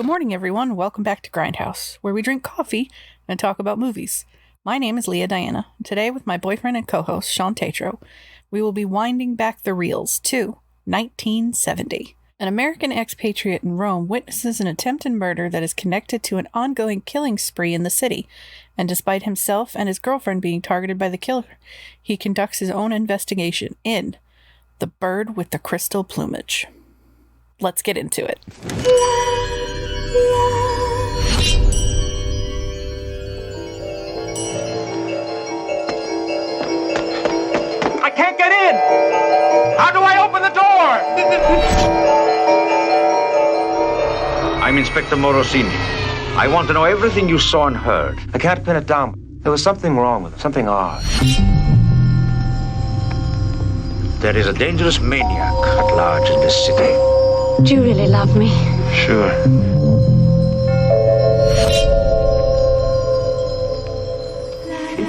Good morning, everyone. Welcome back to Grindhouse, where we drink coffee and talk about movies. My name is Leah Diana. Today, with my boyfriend and co-host, Shawn Tetrault, we will be winding back the reels to 1970. An American expatriate in Rome witnesses an attempted murder that is connected to an ongoing killing spree in the city, and despite himself and his girlfriend being targeted by the killer, he conducts his own investigation in The Bird with the Crystal Plumage. Let's get into it. I can't get in! How do I open the door? I'm Inspector Morosini. I want to know everything you saw and heard. I can't pin it down. There was something wrong with it, something odd. There is a dangerous maniac at large in this city. Do you really love me? Sure.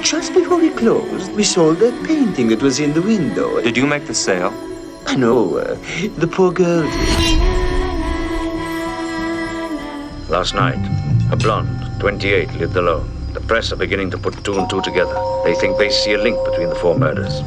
Just before we closed, we sold that painting that was in the window. Did you make the sale? I know, the poor girl did. Last night, a blonde, 28, lived alone. The press are beginning to put two and two together. They think they see a link between the four murders.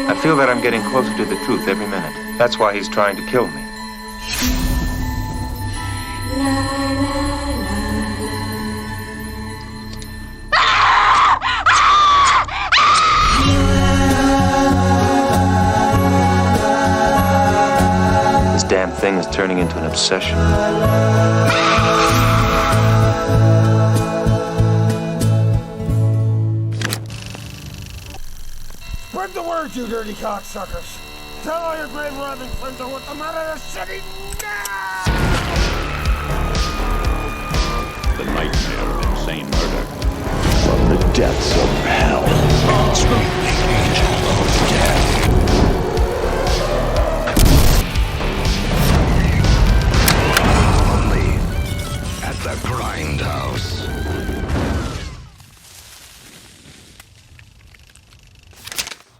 I feel that I'm getting closer to the truth every minute. That's why he's trying to kill me. This damn thing is turning into an obsession. Spread the word, you dirty cocksuckers. Tell all your grave robbing friends I want them out of the city now! The nightmare of insane murder. From the depths of hell. From the angel of death. Only at the Grindhouse.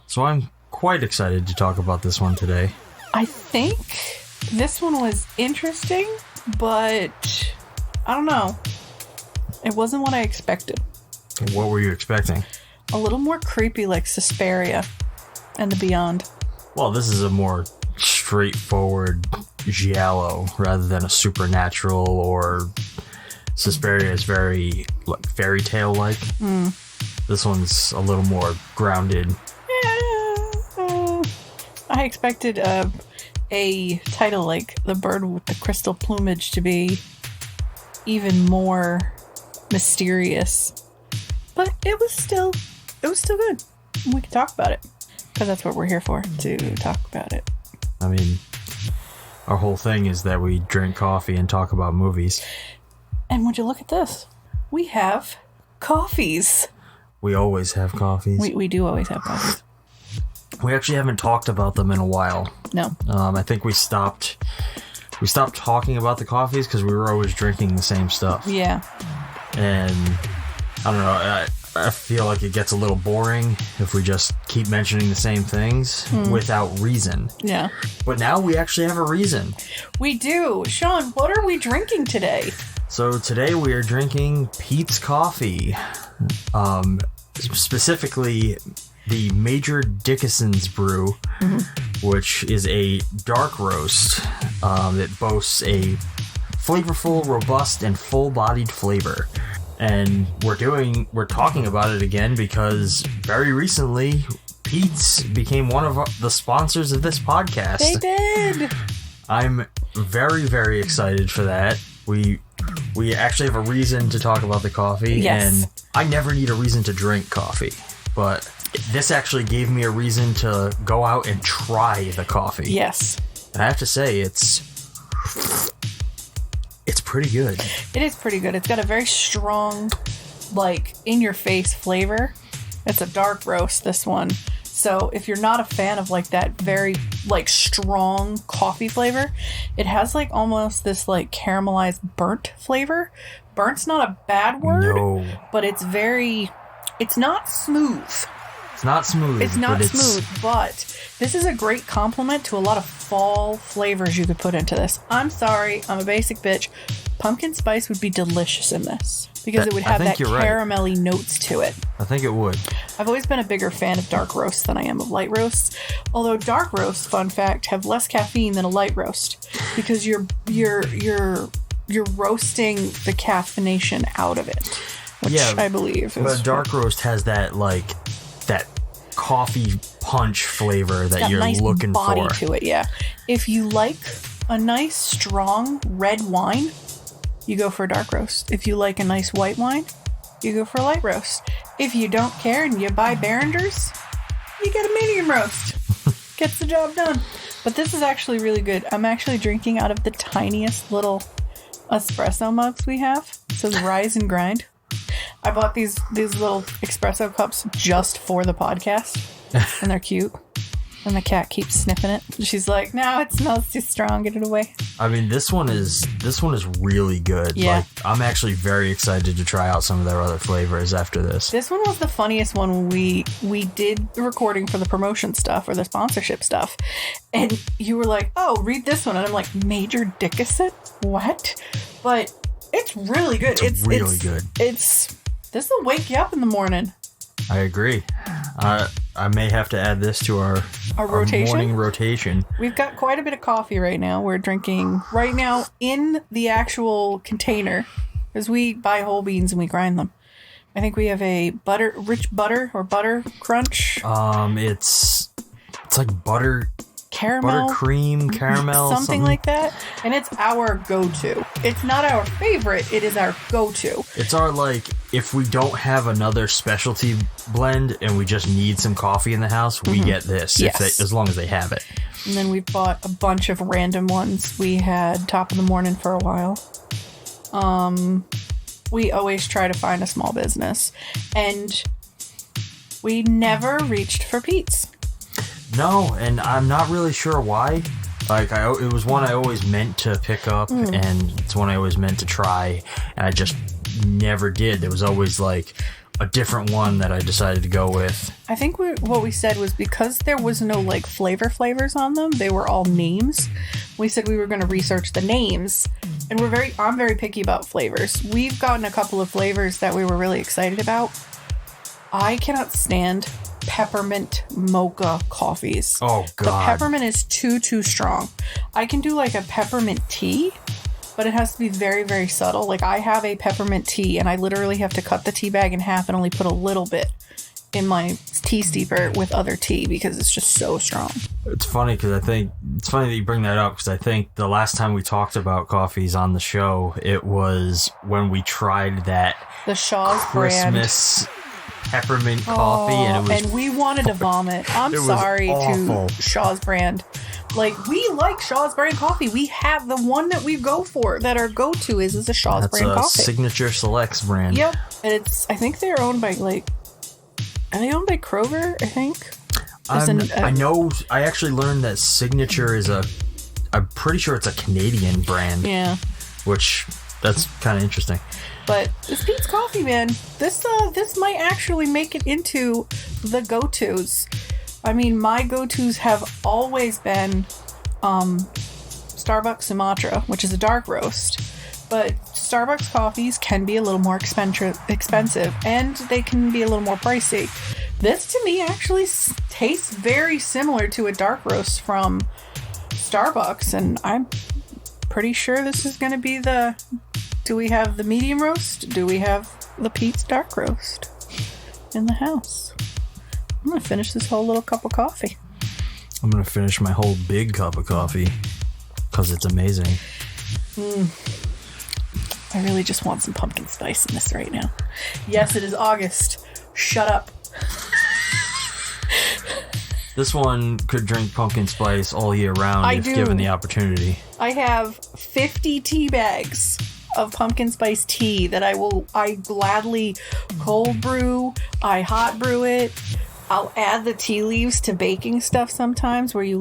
So I'm quite excited to talk about this one today. I think this one was interesting, but I don't know. It wasn't what I expected. What were you expecting? A little more creepy, like Suspiria and the Beyond. Well, this is a more straightforward Giallo rather than a supernatural, or Suspiria is very like fairy tale like. This one's a little more grounded. I expected a title like The Bird with the Crystal Plumage to be even more mysterious, but it was still good. And we can talk about it because that's what we're here for, to talk about it. I mean, our whole thing is that we drink coffee and talk about movies. And would you look at this? We have coffees. We always have coffees. We do always have coffees. We actually haven't talked about them in a while. No. I think we stopped talking about the coffees because we were always drinking the same stuff. Yeah. And I don't know, I feel like it gets a little boring if we just keep mentioning the same things without reason. Yeah. But now we actually have a reason. We do. Shawn, what are we drinking today? So today we are drinking Peet's Coffee. Specifically the Major Dickinson's brew, which is a dark roast that boasts a flavorful, robust, and full-bodied flavor. And we're talking about it again because very recently Peet's became one of the sponsors of this podcast. They did. I'm very, very excited for that. We actually have a reason to talk about the coffee. Yes. And I never need a reason to drink coffee, but this actually gave me a reason to go out and try the coffee. Yes. And I have to say, it's pretty good. It is pretty good. It's got a very strong, like, in-your-face flavor. It's a dark roast, this one. So if you're not a fan of like that very like strong coffee flavor, it has like almost this like caramelized burnt flavor. Burnt's not a bad word, but it's not smooth. It's not smooth. It's not smooth, but this is a great complement to a lot of fall flavors you could put into this. I'm sorry, I'm a basic bitch. Pumpkin spice would be delicious in this because it would have that caramelly notes to it. I think it would. I've always been a bigger fan of dark roasts than I am of light roasts. Although dark roasts, fun fact, have less caffeine than a light roast because you're roasting the caffeination out of it, which I believe is. But dark roast has that coffee punch flavor that you're nice looking body for. To it, yeah. If you like a nice strong red wine, you go for a dark roast. If you like a nice white wine, you go for a light roast. If you don't care and you buy Behringer's, you get a medium roast. Gets the job done. But this is actually really good. I'm actually drinking out of the tiniest little espresso mugs we have. It says Rise and Grind. I bought these little espresso cups just for the podcast, and they're cute. And the cat keeps sniffing it. She's like, "No, it smells too strong. Get it away." I mean, this one is really good. Yeah. Like, I'm actually very excited to try out some of their other flavors after this. This one was the funniest one when we did the recording for the promotion stuff or the sponsorship stuff, and you were like, "Oh, read this one," and I'm like, "Major Dickinson? What?" But it's really good. It's really good. This will wake you up in the morning. I agree. I may have to add this to our morning rotation. We've got quite a bit of coffee right now. We're drinking right now in the actual container because we buy whole beans and we grind them. I think we have a rich butter or butter crunch. It's like butter. Caramel, buttercream, caramel, something like that, and it's our go-to. It's not our favorite, it is our go-to. It's our, like, if we don't have another specialty blend and we just need some coffee in the house, we get this, as long as they have it. And then we bought a bunch of random ones. We had Top of the Morning for a while. We always try to find a small business, and we never reached for Pete's. No, and I'm not really sure why. Like, it was one I always meant to pick up, and it's one I always meant to try, and I just never did. There was always, like, a different one that I decided to go with. I think what we said was because there was no, like, flavors on them, they were all names. We said we were going to research the names, and I'm very picky about flavors. We've gotten a couple of flavors that we were really excited about. I cannot stand peppermint mocha coffees. Oh, God. The peppermint is too strong. I can do like a peppermint tea, but it has to be very, very subtle. Like, I have a peppermint tea, and I literally have to cut the tea bag in half and only put a little bit in my tea steeper with other tea because it's just so strong. It's funny that you bring that up because I think the last time we talked about coffees on the show, it was when we tried the Shaw's Christmas brand peppermint coffee, and we wanted to vomit. I'm sorry to Shaw's brand. Like, we like Shaw's brand coffee. We have the one that we go for, that our go-to is a Shaw's brand coffee. Signature Selects brand. Yep. And I think they're owned by, like, are they owned by Kroger, I think? I know, I actually learned that Signature is I'm pretty sure it's a Canadian brand. Yeah. Which, that's kind of interesting. But this Pete's Coffee, man, this might actually make it into the go-tos. I mean, my go-tos have always been Starbucks Sumatra, which is a dark roast. But Starbucks coffees can be a little more expensive, and they can be a little more pricey. This, to me, actually tastes very similar to a dark roast from Starbucks, and I'm pretty sure this is going to be do we have the medium roast? Do we have the Pete's dark roast in the house? I'm going to finish this whole little cup of coffee. I'm going to finish my whole big cup of coffee because it's amazing. I really just want some pumpkin spice in this right now. Yes, it is August. Shut up. This one could drink pumpkin spice all year round if given the opportunity. I have 50 tea bags of pumpkin spice tea that I gladly cold brew, I hot brew it, I'll add the tea leaves to baking stuff sometimes, where you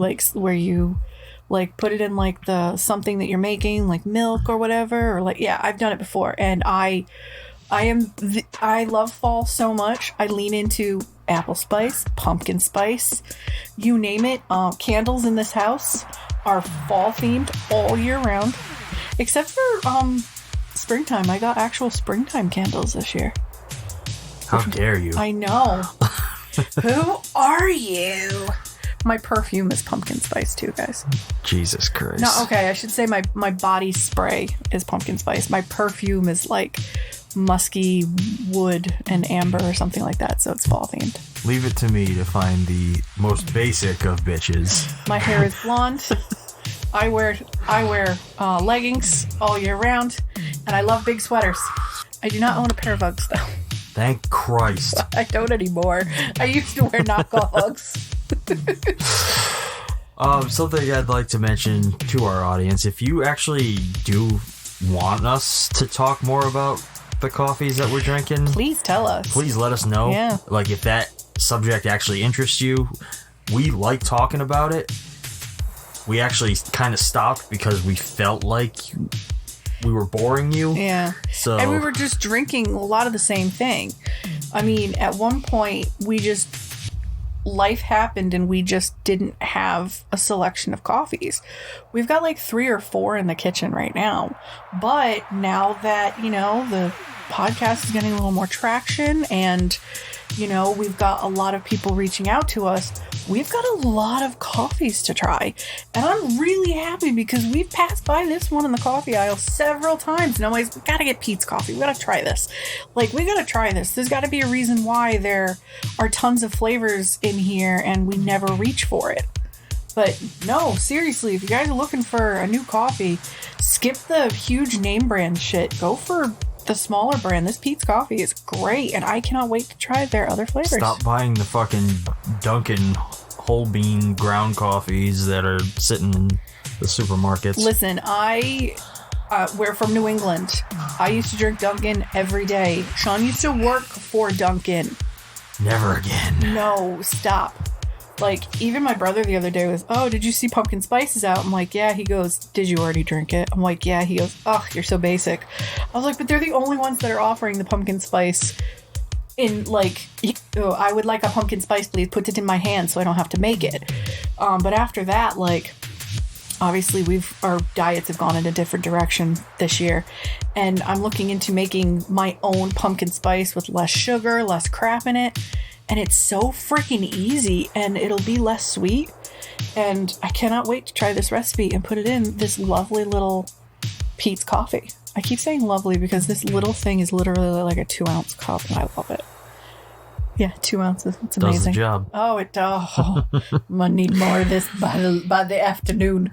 put it in like the something that you're making, like milk or whatever, or like I've done it before, and I love fall so much. I lean into apple spice, pumpkin spice, you name it. Candles in this house are fall themed all year round, except for springtime. I got actual springtime candles this year. How dare you? I know. Who are you? My perfume is pumpkin spice too, guys. Jesus Christ. No, okay, I should say my body spray is pumpkin spice. My perfume is like musky wood and amber or something like that, so it's fall themed. Leave it to me to find the most basic of bitches. My hair is blonde. I wear leggings all year round, and I love big sweaters. I do not own a pair of Uggs though. Thank Christ. I don't anymore. I used to wear knockoff Uggs. Something I'd like to mention to our audience, if you actually do want us to talk more about the coffees that we're drinking, please tell us. Please let us know. Yeah. Like, if that subject actually interests you. We like talking about it. We actually kind of stopped because we felt like we were boring you. Yeah. And we were just drinking a lot of the same thing. I mean, at one point, life happened and we just didn't have a selection of coffees. We've got like 3 or 4 in the kitchen right now. But now that, the podcast is getting a little more traction and, we've got a lot of people reaching out to us, we've got a lot of coffees to try. And I'm really happy because we've passed by this one in the coffee aisle several times. And I'm like, we got to get Pete's coffee. We got to try this. Like, we got to try this. There's got to be a reason why there are tons of flavors in here and we never reach for it. But no, seriously, if you guys are looking for a new coffee, skip the huge name brand shit. Go for the smaller brand. This Pete's coffee is great, and I cannot wait to try their other flavors. Stop buying the fucking Dunkin' whole bean ground coffees that are sitting in the supermarkets. Listen, we're from New England. I used to drink Dunkin' every day. Shawn used to work for Dunkin'. Never again. No, stop. Like, even my brother the other day was, oh, did you see pumpkin spices out? I'm like, yeah. He goes, did you already drink it? I'm like, yeah. He goes, ugh, you're so basic. I was like, but they're the only ones that are offering the pumpkin spice in, like, I would like a pumpkin spice, please. Put it in my hand so I don't have to make it. But after that, like, obviously our diets have gone in a different direction this year. And I'm looking into making my own pumpkin spice with less sugar, less crap in it. And it's so freaking easy, and it'll be less sweet. And I cannot wait to try this recipe and put it in this lovely little Pete's coffee. I keep saying lovely because this little thing is literally like a 2-ounce cup, and I love it. Yeah, 2 ounces. It's amazing. Does the job. Oh, it does. I'm gonna need more of this by the afternoon.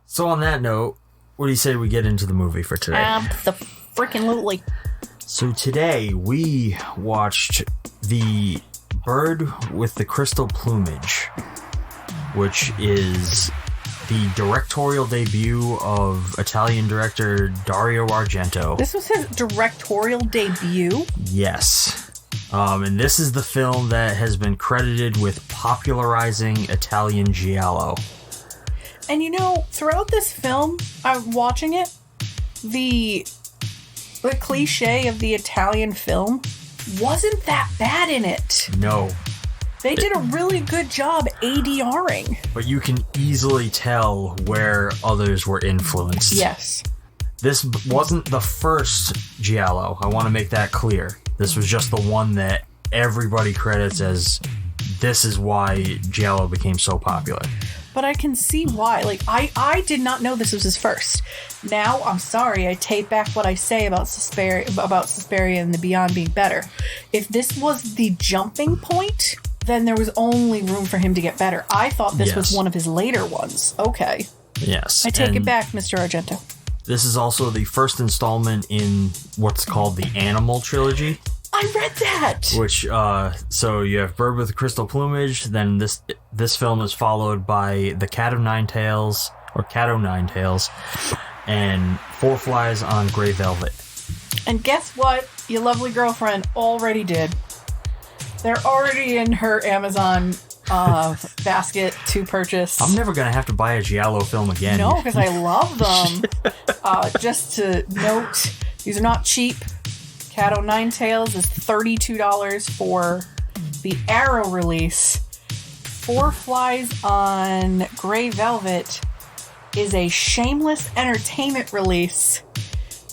So on that note, what do you say we get into the movie for today? The freaking lootly. So today we watched The Bird with the Crystal Plumage, which is the directorial debut of Italian director Dario Argento. This was his directorial debut? Yes. And this is the film that has been credited with popularizing Italian Giallo. And throughout this film, I'm watching it, the cliche of the Italian film wasn't that bad in it. No. They did a really good job ADRing. But you can easily tell where others were influenced. Yes. This wasn't the first Giallo. I want to make that clear. This was just the one that everybody credits as this is why Giallo became so popular. But I can see why. Like, I did not know this was his first. Now, I'm sorry, I take back what I say about Suspiria and the Beyond being better. If this was the jumping point, then there was only room for him to get better. I thought this was one of his later ones. Okay. Yes. I take it back, Mr. Argento. This is also the first installment in what's called the Animal Trilogy. I read that! Which, so you have Bird with the Crystal Plumage, then this film is followed by The Cat of Nine Tails, or Cat o' Nine Tails, and Four Flies on Grey Velvet. And guess what? Your lovely girlfriend already did. They're already in her Amazon basket to purchase. I'm never gonna have to buy a Giallo film again. No, because I love them. Just to note, these are not cheap. Cat O' Nine Tails is $32 for the Arrow release. Four Flies on Grey Velvet is a Shameless Entertainment release.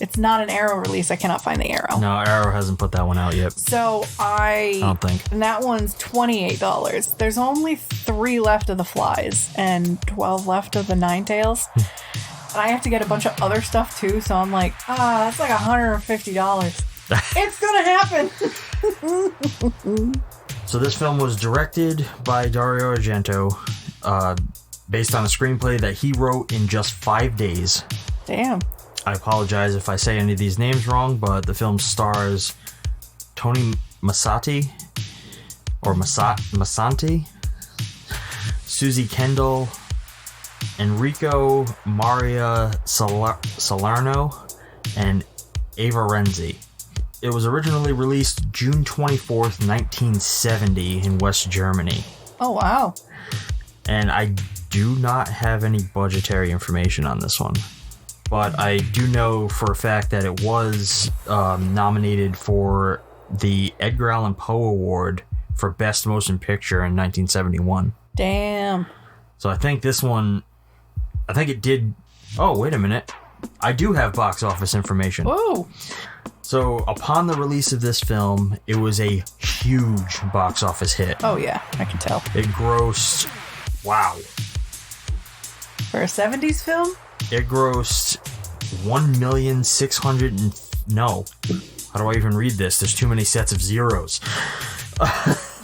It's not an Arrow release. I cannot find the Arrow. No, Arrow hasn't put that one out yet. So I don't think. And that one's $28. There's only 3 left of the Flies and 12 left of the Nine Tails. And I have to get a bunch of other stuff too, so I'm like, that's like $150. It's gonna happen. So this film was directed by Dario Argento, based on a screenplay that he wrote in just 5 days. Damn. I apologize if I say any of these names wrong, but the film stars Tony Masanti, Susie Kendall, Enrico Maria Salerno, and Ava Renzi. It was originally released June 24th, 1970 in West Germany. Oh, wow. And I do not have any budgetary information on this one. But I do know for a fact that it was nominated for the Edgar Allan Poe Award for Best Motion Picture in 1971. Damn. So I think this one... I think it did... Oh, wait a minute. I do have box office information. Whoa. So, upon the release of this film, it was a huge box office hit. Oh, yeah, I can tell. It grossed... Wow. For a 70s film? It grossed 1,600,000... No. How do I even read this? There's too many sets of zeros.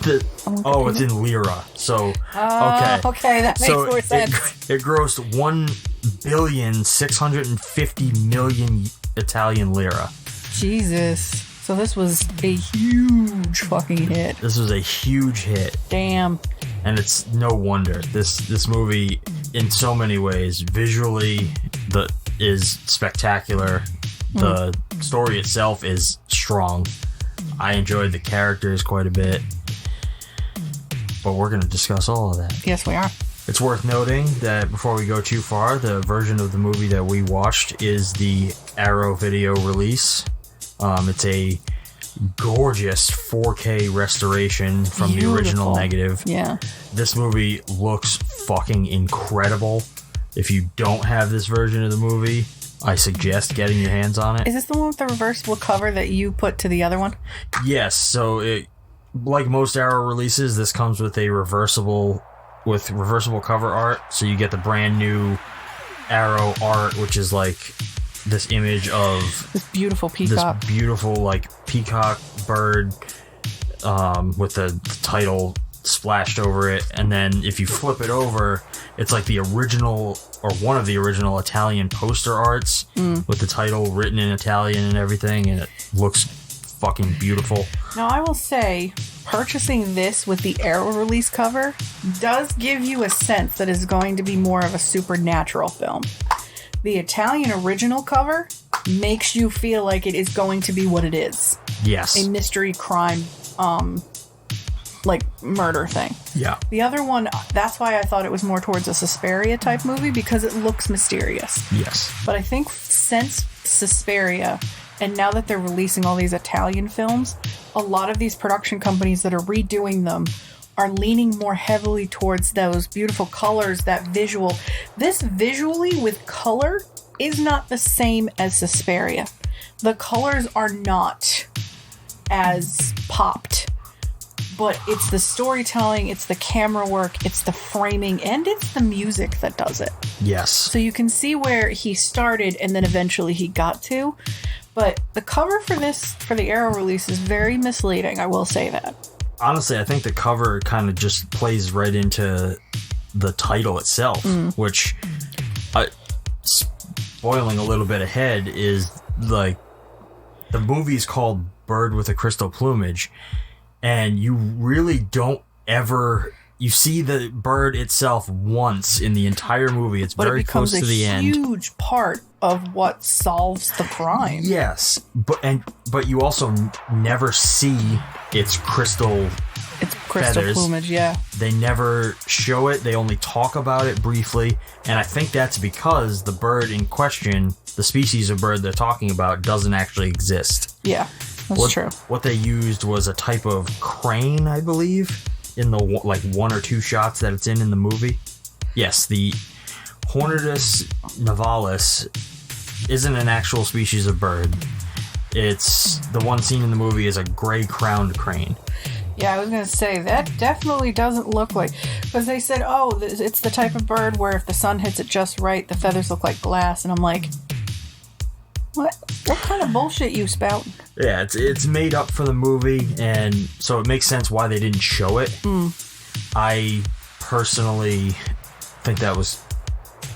It's in lira. So, okay. Okay, that makes more sense. It grossed 1,650,000,000 Italian lira. Jesus. So this was a huge fucking hit. This was a huge hit. Damn. And it's no wonder. This movie, in so many ways, visually is spectacular. The story itself is strong. I enjoyed the characters quite a bit. But we're going to discuss all of that. Yes, we are. It's worth noting that before we go too far, the version of the movie that we watched is the Arrow video release. It's a gorgeous 4K restoration from the original negative. Yeah. This movie looks fucking incredible. If you don't have this version of the movie, I suggest getting your hands on it. Is this the one with the reversible cover that you put to the other one? Yes. So, like most Arrow releases, this comes with a reversible cover art. So you get the brand new Arrow art, which is like this image of this beautiful peacock. This beautiful like peacock bird with the title splashed over it, and then if you flip it over, it's like the original or one of the original Italian poster arts with the title written in Italian and everything, and it looks fucking beautiful. Now I will say, purchasing this with the Arrow release cover does give you a sense that it's going to be more of a supernatural film. The Italian original cover makes you feel like it is going to be what it is. Yes. A mystery crime, like murder thing. Yeah. The other one, that's why I thought it was more towards a Suspiria type movie, because it looks mysterious. Yes. But I think since Suspiria, and now that they're releasing all these Italian films, a lot of these production companies that are redoing them are leaning more heavily towards those beautiful colors, that visual. This visually with color is not the same as Suspiria. The colors are not as popped, but it's the storytelling, it's the camera work, it's the framing, and it's the music that does it. Yes. So you can see where he started and then eventually he got to. But the cover for the Arrow release is very misleading, I will say that. Honestly, I think the cover kind of just plays right into the title itself, which, spoiling a little bit ahead, is like the movie's called Bird with a Crystal Plumage, and you really don't ever You see the bird itself once in the entire movie. It's very close to the end. But it becomes a huge part of what solves the crime. Yes, but you also never see its crystal feathers. Plumage, yeah. They never show it. They only talk about it briefly. And I think that's because the bird in question, the species of bird they're talking about, doesn't actually exist. Yeah, that's true. What they used was a type of crane, I believe, in the like 1 or 2 shots that it's in the movie. Yes, the Hornidus nivalis isn't an actual species of bird. It's the one seen in the movie is a gray-crowned crane. Yeah, I was going to say, that definitely doesn't look like... Because they said, it's the type of bird where if the sun hits it just right, the feathers look like glass. And I'm like, what kind of bullshit you spouting? Yeah, it's made up for the movie, and so it makes sense why they didn't show it. I personally think that was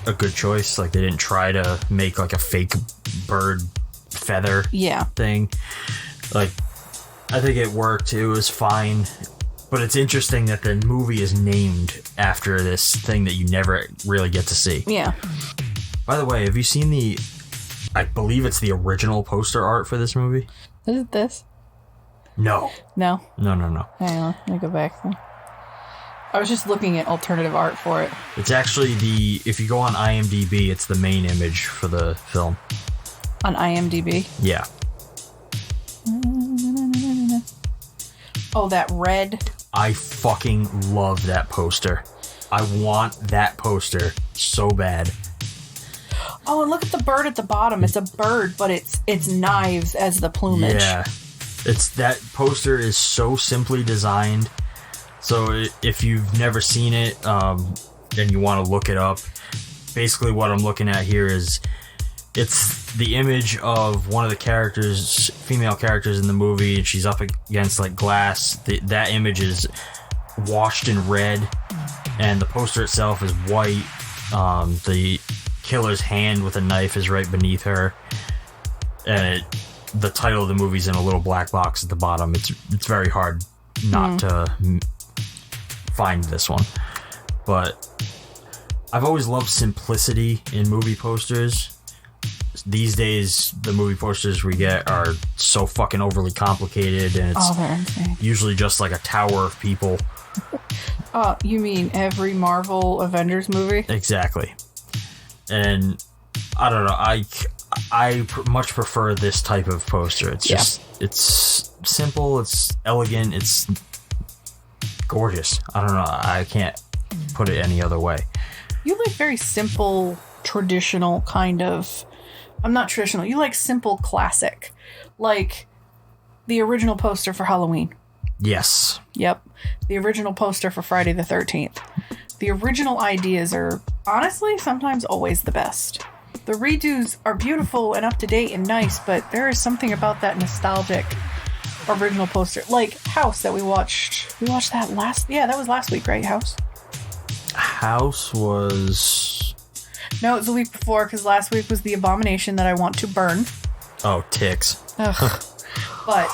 a good choice. Like, they didn't try to make like a fake bird feather thing. Like, I think it worked. It was fine. But it's interesting that the movie is named after this thing that you never really get to see. Yeah. By the way, have you seen I believe it's the original poster art for this movie? Is it this? No. No? No. Hang on, let me go back then. I was just looking at alternative art for it. It's actually if you go on IMDb, it's the main image for the film. On IMDb? Yeah. Oh, that red. I fucking love that poster. I want that poster so bad. Oh, and look at the bird at the bottom. It's a bird, but it's knives as the plumage. Yeah. That poster is so simply designed. So if you've never seen it, and you want to look it up, basically what I'm looking at here is it's the image of one of the female characters in the movie, and she's up against like glass. That image is washed in red, and the poster itself is white. The killer's hand with a knife is right beneath her, and the title of the movie's in a little black box at the bottom. It's very hard not to find this one, but I've always loved simplicity in movie posters. These days, the movie posters we get are so fucking overly complicated, and it's usually just like a tower of people. You mean every Marvel Avengers movie? Exactly. And I don't know, I much prefer this type of poster. It's just, it's simple, it's elegant, it's gorgeous. I don't know, I can't put it any other way. You like very simple, traditional kind of... I'm not traditional. You like simple, classic. Like the original poster for Halloween. Yes. Yep. The original poster for Friday the 13th. The original ideas are, honestly, sometimes always the best. The redos are beautiful and up-to-date and nice, but there is something about that nostalgic original poster. Like House that we watched. We watched that that was last week, right, House? House was... No, it was the week before, because last week was The Abomination That I Want to Burn. Oh, ticks. Ugh. But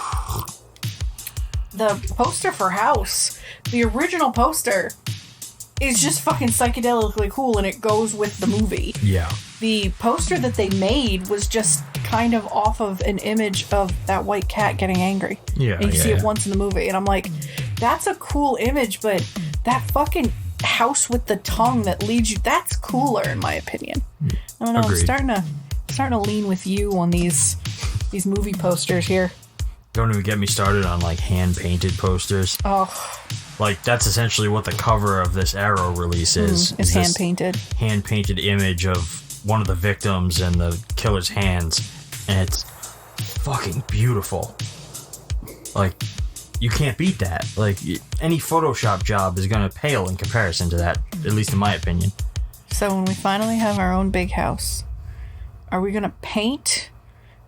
the poster for House, the original poster, is just fucking psychedelically cool, and it goes with the movie. Yeah. The poster that they made was just kind of off of an image of that white cat getting angry. Yeah. And you see it once in the movie, and I'm like, that's a cool image, but that fucking house with the tongue that leads you, that's cooler in my opinion. I don't know. Agreed. I'm starting to lean with you on these movie posters here. Don't even get me started on like hand painted posters. Oh, like that's essentially what the cover of this Arrow release is. It's hand painted. Hand painted image of one of the victims and the killer's hands, and it's fucking beautiful. Like, you can't beat that. Like, any Photoshop job is going to pale in comparison to that, at least in my opinion. So when we finally have our own big house, are we going to paint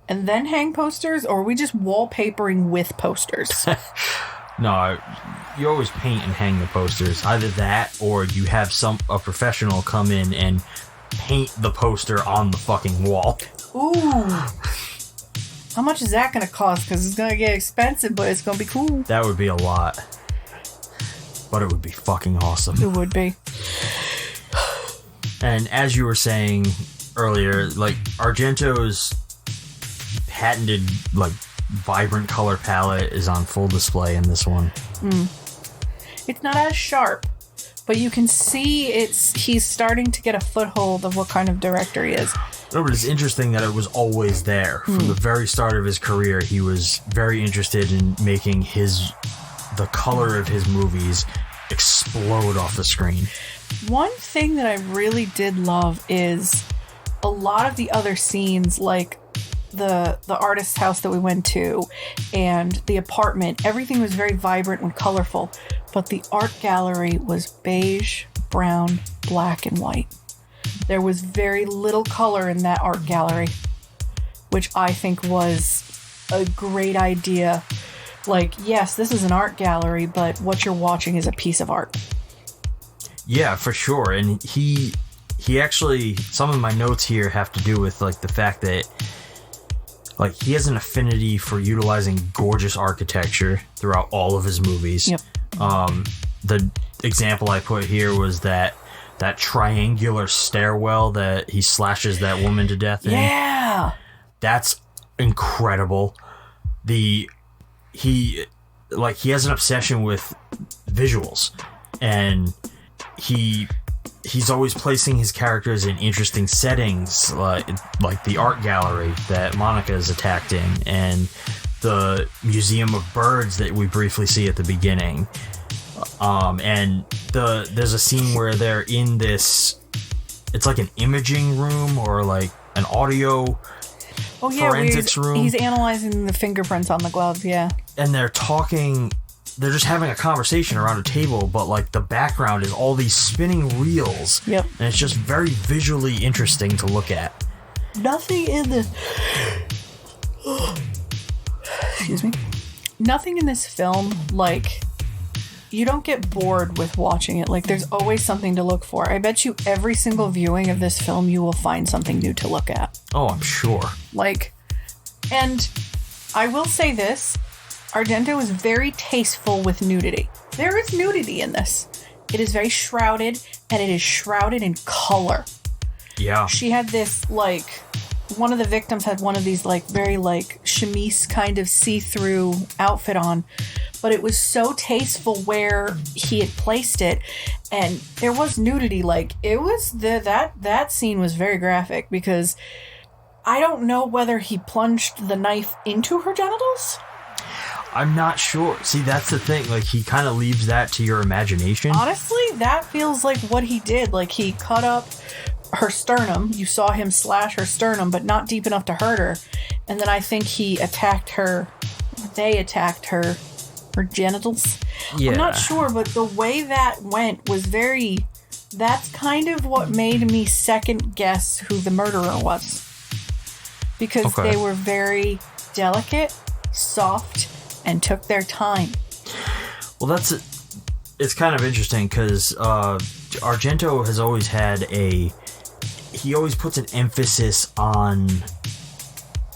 and then hang posters, or are we just wallpapering with posters? No, you always paint and hang the posters. Either that, or you have a professional come in and paint the poster on the fucking wall. Ooh. How much is that going to cost? Because it's going to get expensive, but it's going to be cool. That would be a lot. but it would be fucking awesome. It would be. And as you were saying earlier, like, Argento's patented, like, vibrant color palette is on full display in this one. It's not as sharp, but you can see he's starting to get a foothold of what kind of director he is. No, but it's interesting that it was always there. From the very start of his career, he was very interested in making the color of his movies explode off the screen. One thing that I really did love is a lot of the other scenes, like the artist's house that we went to and the apartment, everything was very vibrant and colorful, but the art gallery was beige, brown, black, and white. There was very little color in that art gallery, which I think was a great idea. Like, yes, this is an art gallery, but what you're watching is a piece of art. Yeah, for sure. And he actually, some of my notes here have to do with, like, the fact that, like, he has an affinity for utilizing gorgeous architecture throughout all of his movies. Yep. The example I put here was that triangular stairwell that he slashes that woman to death in. Yeah. That's incredible. He has an obsession with visuals, and he's always placing his characters in interesting settings, like the art gallery that Monica is attacked in, and the Museum of Birds that we briefly see at the beginning. And there's a scene where they're in this, it's like an imaging room or like an audio forensics room. He's analyzing the fingerprints on the gloves, yeah. And they're just having a conversation around a table, but like the background is all these spinning reels. Yep. And it's just very visually interesting to look at. Nothing in this... Excuse me. Nothing in this film, like... You don't get bored with watching it. Like, there's always something to look for. I bet you every single viewing of this film, you will find something new to look at. Oh, I'm sure. Like, and I will say this, Argento is very tasteful with nudity. There is nudity in this. It is very shrouded, and it is shrouded in color. Yeah. She had this, like, one of the victims had one of these, like, very, like, chemise kind of see-through outfit on. But it was so tasteful where he had placed it, and there was nudity. Like, it was that scene was very graphic, because I don't know whether he plunged the knife into her genitals. I'm not sure. See, that's the thing. Like, he kind of leaves that to your imagination. Honestly, that feels like what he did. Like, he cut up her sternum. You saw him slash her sternum, but not deep enough to hurt her. And then I think he attacked her. They attacked her genitals. Yeah. I'm not sure, but the way that went was very... That's kind of what made me second guess who the murderer was. Because they were very delicate, soft, and took their time. Well, it's kind of interesting because Argento has always had he always puts an emphasis on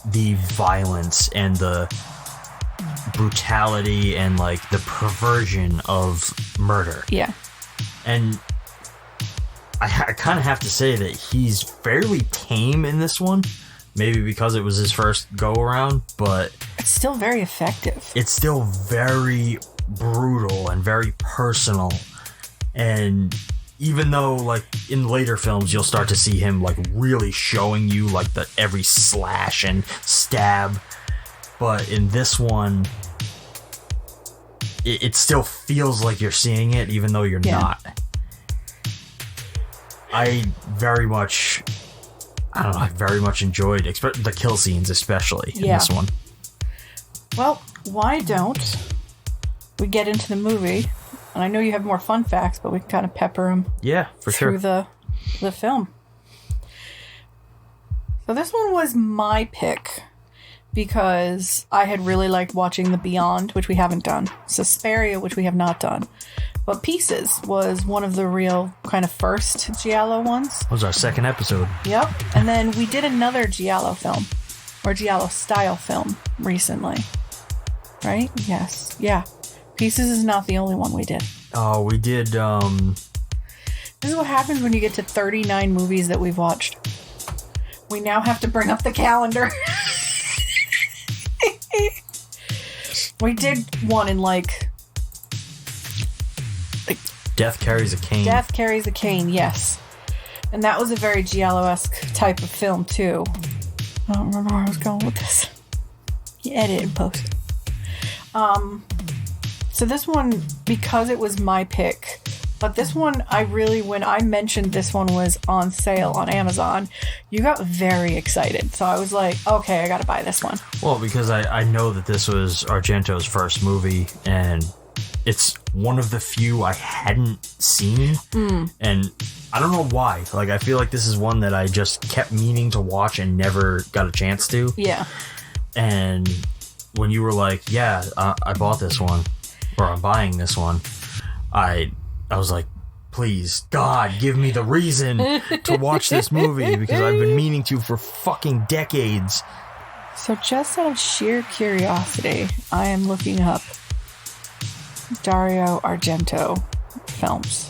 the violence and the brutality and like the perversion of murder. Yeah. And I kind of have to say that he's fairly tame in this one. Maybe because it was his first go around, but it's still very effective. It's still very brutal and very personal. And even though like in later films you'll start to see him like really showing you like the every slash and stab, but in this one it still feels like you're seeing it even though you're not. I very much enjoyed the kill scenes, especially in this one. Well, why don't we get into the movie? And I know you have more fun facts, but we can kind of pepper them through the film. So this one was my pick because I had really liked watching The Beyond, which we haven't done, Suspiria, which we have not done. But Pieces was one of the real kind of first Giallo ones. That was our second episode. Yep. And then we did another Giallo film, or Giallo style film recently. Right? Yes. Yeah. Pieces is not the only one we did. Oh, we did, This is what happens when you get to 39 movies that we've watched. We now have to bring up the calendar. We did one in like Death Carries a Cane. Death Carries a Cane, yes. And that was a very Giallo-esque type of film, too. I don't remember where I was going with this. You edit and post. So this one, because it was my pick, but this one, when I mentioned this one was on sale on Amazon, you got very excited. So I was like, okay, I gotta buy this one. Well, because I know that this was Argento's first movie, and it's one of the few I hadn't seen. And I don't know why. Like, I feel like this is one that I just kept meaning to watch and never got a chance to. Yeah. And when you were like, yeah, I bought this one, or I'm buying this one, I was like, please, God, give me the reason to watch this movie, because I've been meaning to for fucking decades. So just out of sheer curiosity, I am looking up Dario Argento films.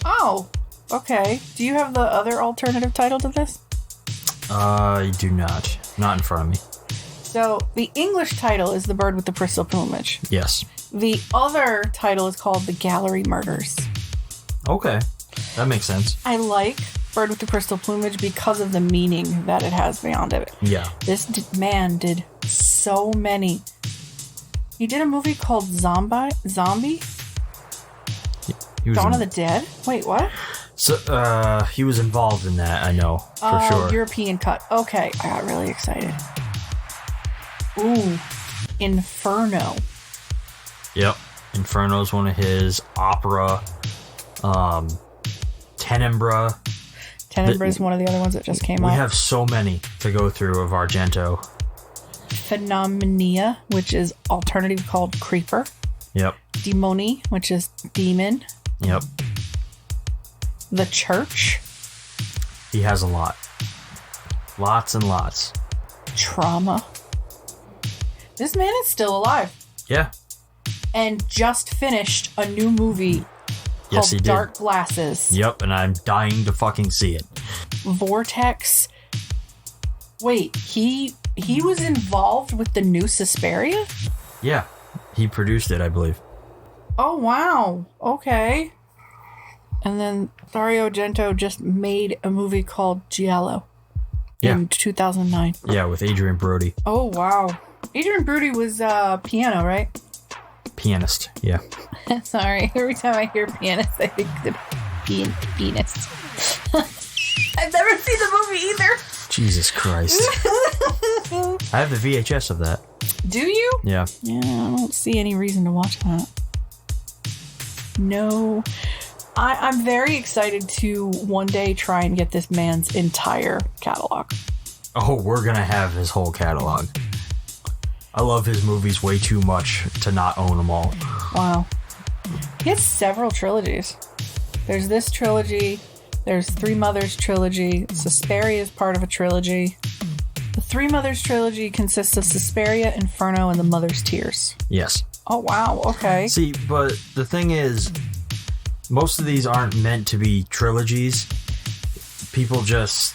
Oh, okay. Do you have the other alternative title to this? I do not. Not in front of me. So the English title is The Bird with the Crystal Plumage. Yes. The other title is called The Gallery Murders. Okay. That makes sense. I like Bird with the Crystal Plumage because of the meaning that it has beyond it. Yeah. This man did so many. He did a movie called Zombie? Dawn of the Dead? Wait, what? So, he was involved in that, I know, for sure. European cut. Okay, I got really excited. Ooh, Inferno. Yep. Inferno's one of his. Opera. Tenebrae. Tenebrae is one of the other ones that just came out. We have so many to go through of Argento. Phenomenia, which is alternative called Creeper. Yep. Demoni, which is Demon. Yep. The Church. He has a lot. Lots and lots. Trauma. This man is still alive. Yeah. And just finished a new movie called he did. Dark Glasses. Yep, and I'm dying to fucking see it. Vortex. Wait, he was involved with the new Suspiria? Yeah, he produced it, I believe. Oh, wow. Okay. And then Dario Argento just made a movie called Giallo in 2009. Yeah, with Adrian Brody. Oh, wow. Adrian Brody was piano, right? Pianist, yeah. Sorry, every time I hear pianist, I think the pianist. I've never seen the movie either. Jesus Christ. I have the VHS of that. Do you? Yeah. Yeah, I don't see any reason to watch that. No. I'm very excited to one day try and get this man's entire catalog. Oh, we're gonna have his whole catalog. I love his movies way too much to not own them all. Wow. He has several trilogies. There's this trilogy. There's Three Mothers trilogy. Suspiria is part of a trilogy. The Three Mothers trilogy consists of Suspiria, Inferno, and The Mother's Tears. Yes. Oh, wow. Okay. See, but the thing is, most of these aren't meant to be trilogies. People just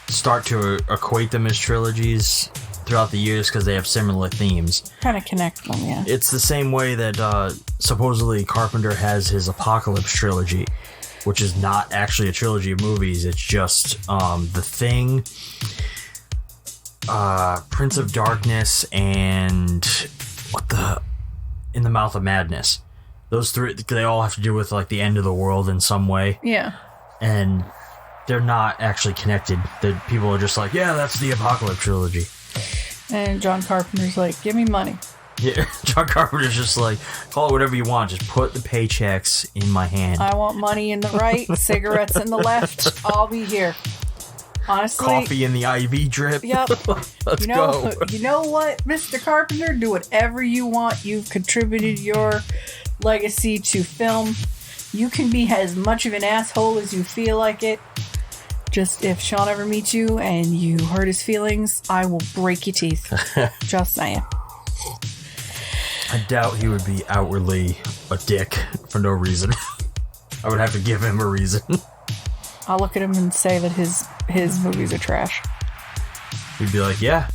start to equate them as trilogies throughout the years because they have similar themes. Kind of connect them, yeah. It's the same way that supposedly Carpenter has his Apocalypse trilogy, which is not actually a trilogy of movies. It's just The Thing, Prince of Darkness, and In the Mouth of Madness. Those three, they all have to do with like the end of the world in some way. Yeah. And they're not actually connected. People are just like, yeah, that's the Apocalypse trilogy. And John Carpenter's like, give me money. Yeah, John Carpenter's just like, call it whatever you want. Just put the paychecks in my hand. I want money in the right, cigarettes in the left. I'll be here. Honestly. Coffee in the IV drip. Yep. Let's go. You know what, Mr. Carpenter? Do whatever you want. You've contributed your legacy to film. You can be as much of an asshole as you feel like it. Just if Shawn ever meets you and you hurt his feelings, I will break your teeth. Just saying. I doubt he would be outwardly a dick for no reason. I would have to give him a reason. I'll look at him and say that his movies are trash. He'd be like, yeah.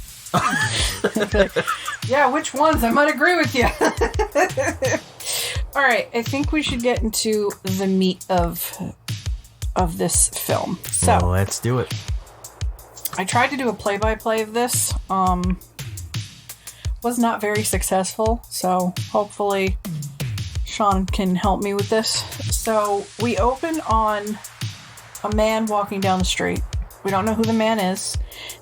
Yeah, which ones? I might agree with you. All right, I think we should get into the meat of this film. So, well, let's do it. I tried to do a play-by-play of this. Was not very successful, so hopefully Shawn can help me with this. So, we open on a man walking down the street. We don't know who the man is,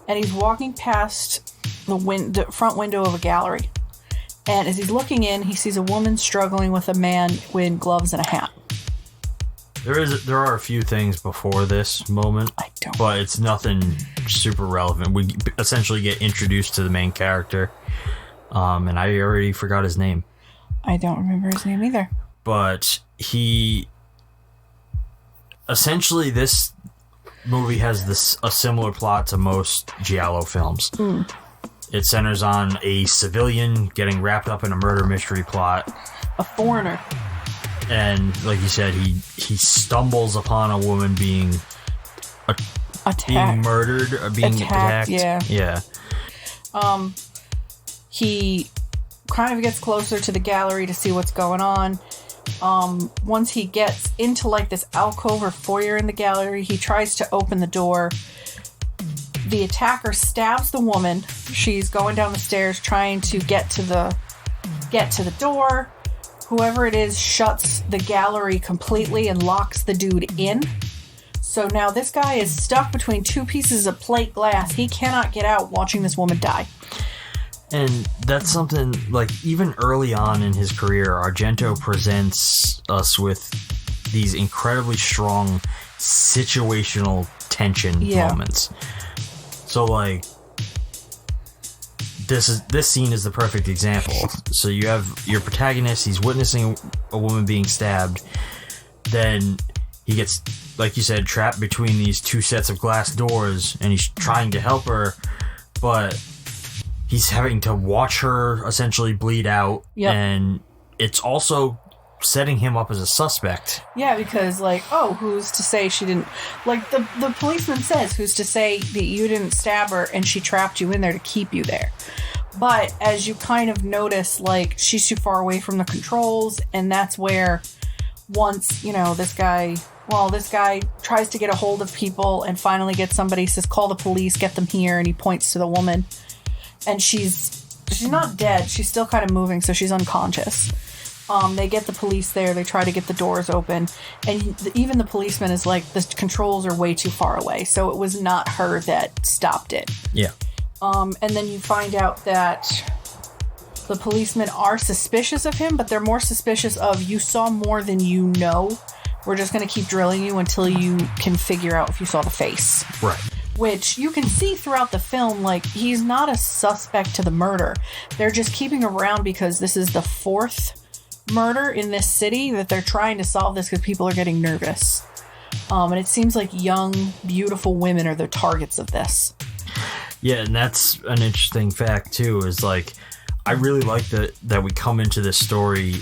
and he's walking past the front window of a gallery. And as he's looking in, he sees a woman struggling with a man with gloves and a hat. There are a few things before this moment, but it's nothing super relevant. We essentially get introduced to the main character, and I already forgot his name. I don't remember his name either. But essentially this movie has a similar plot to most Giallo films. It centers on a civilian getting wrapped up in a murder mystery plot. A foreigner. And like you said, he stumbles upon a woman being being murdered or being attacked. Yeah. He kind of gets closer to the gallery to see what's going on. Once he gets into like this alcove or foyer in the gallery, he tries to open the door. The attacker stabs the woman. She's going down the stairs trying to get to the door. Whoever it is shuts the gallery completely and locks the dude in. So now this guy is stuck between two pieces of plate glass. He cannot get out watching this woman die. And that's something, like, even early on in his career, Argento presents us with these incredibly strong situational tension moments. So, like, this scene is the perfect example. So you have your protagonist, he's witnessing a woman being stabbed, then he gets, like you said, trapped between these two sets of glass doors, and he's trying to help her, but he's having to watch her essentially bleed out, and it's also setting him up as a suspect. Yeah, because, like, oh, who's to say she didn't... Like, the policeman says, who's to say that you didn't stab her and she trapped you in there to keep you there? But as you kind of notice, like, she's too far away from the controls, and that's where once, you know, this guy tries to get a hold of people and finally gets somebody, says, call the police, get them here, and he points to the woman. And she's not dead. She's still kind of moving, so she's unconscious. They get the police there. They try to get the doors open. And even the policeman is like, the controls are way too far away. So it was not her that stopped it. Yeah. And then you find out that the policemen are suspicious of him, but they're more suspicious of, you saw more than you know. We're just going to keep drilling you until you can figure out if you saw the face. Right. Which you can see throughout the film, like, he's not a suspect to the murder. They're just keeping him around because this is the fourth murder in this city that they're trying to solve this because people are getting nervous. And it seems like young, beautiful women are the targets of this. Yeah, and that's an interesting fact, too, is, like, I really like that we come into this story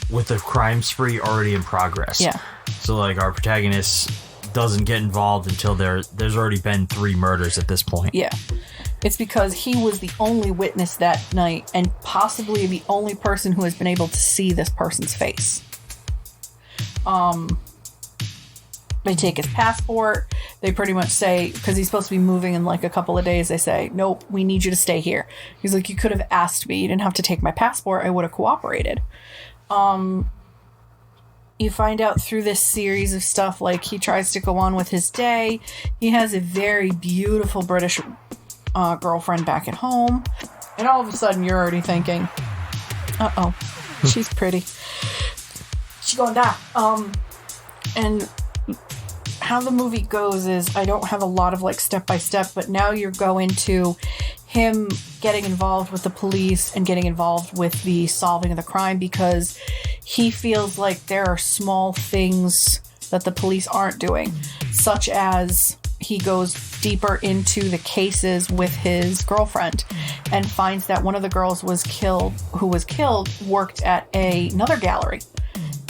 with the crime spree already in progress. Yeah. So, like, our protagonist doesn't get involved until there's already been 3 murders at this point. Yeah. It's because he was the only witness that night and possibly the only person who has been able to see this person's face. They take his passport. They pretty much say, because he's supposed to be moving in like a couple of days, they say, nope, we need you to stay here. He's like, you could have asked me. You didn't have to take my passport. I would have cooperated. You find out through this series of stuff, like, he tries to go on with his day. He has a very beautiful British girlfriend back at home. And all of a sudden, you're already thinking, uh-oh, she's pretty. She's gonna die. And how the movie goes is, I don't have a lot of, like, step-by-step, but now you're going to him getting involved with the police and getting involved with the solving of the crime because he feels like there are small things that the police aren't doing, such as he goes deeper into the cases with his girlfriend and finds that one of the girls who was killed worked at another gallery.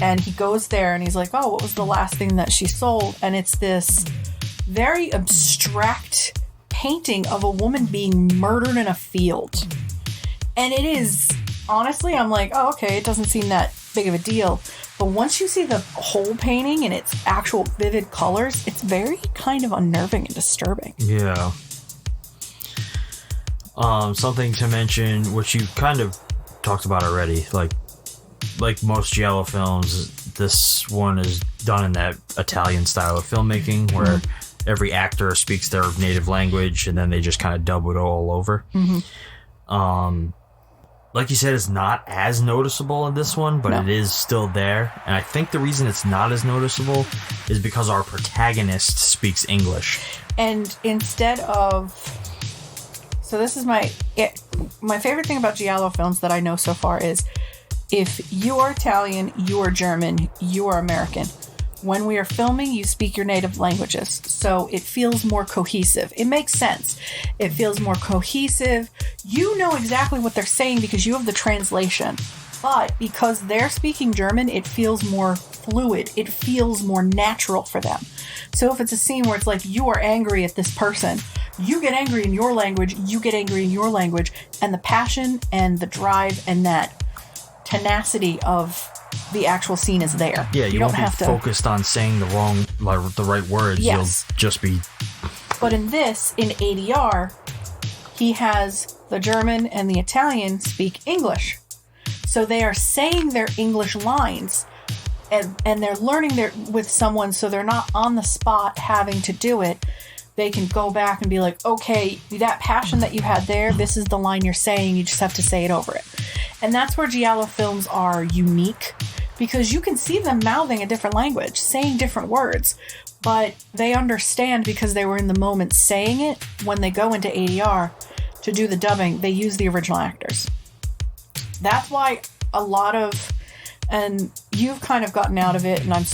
And he goes there and he's like, oh, what was the last thing that she sold? And it's this very abstract painting of a woman being murdered in a field. And it is, honestly, I'm like, oh, okay, it doesn't seem that big of a deal. But once you see the whole painting in its actual vivid colors, it's very kind of unnerving and disturbing. Yeah. Something to mention, which you kind of talked about already, like most Giallo films, this one is done in that Italian style of filmmaking where every actor speaks their native language and then they just kind of dub it all over. Like you said, it's not as noticeable in this one, but it is still there. And I think the reason it's not as noticeable is because our protagonist speaks English. And instead of... So this is my favorite thing about Giallo films that I know so far is if you are Italian, you are German, you are American. When we are filming, you speak your native languages, so it feels more cohesive. It makes sense. It feels more cohesive. You know exactly what they're saying because you have the translation. But because they're speaking German, it feels more fluid. It feels more natural for them. So if it's a scene where it's like you are angry at this person, you get angry in your language, you get angry in your language, and the passion and the drive and that tenacity of the actual scene is there. Yeah, you won't have to focused on saying the right words. Yes. You'll just be... But in this, in ADR, he has the German and the Italian speak English. So they are saying their English lines and they're learning with someone, so they're not on the spot having to do it. They can go back and be like, okay, that passion that you had there, this is the line you're saying, you just have to say it over it. And that's where Giallo films are unique, because you can see them mouthing a different language, saying different words, but they understand because they were in the moment saying it. When they go into ADR to do the dubbing, they use the original actors. That's why a lot of, and you've kind of gotten out of it, and I've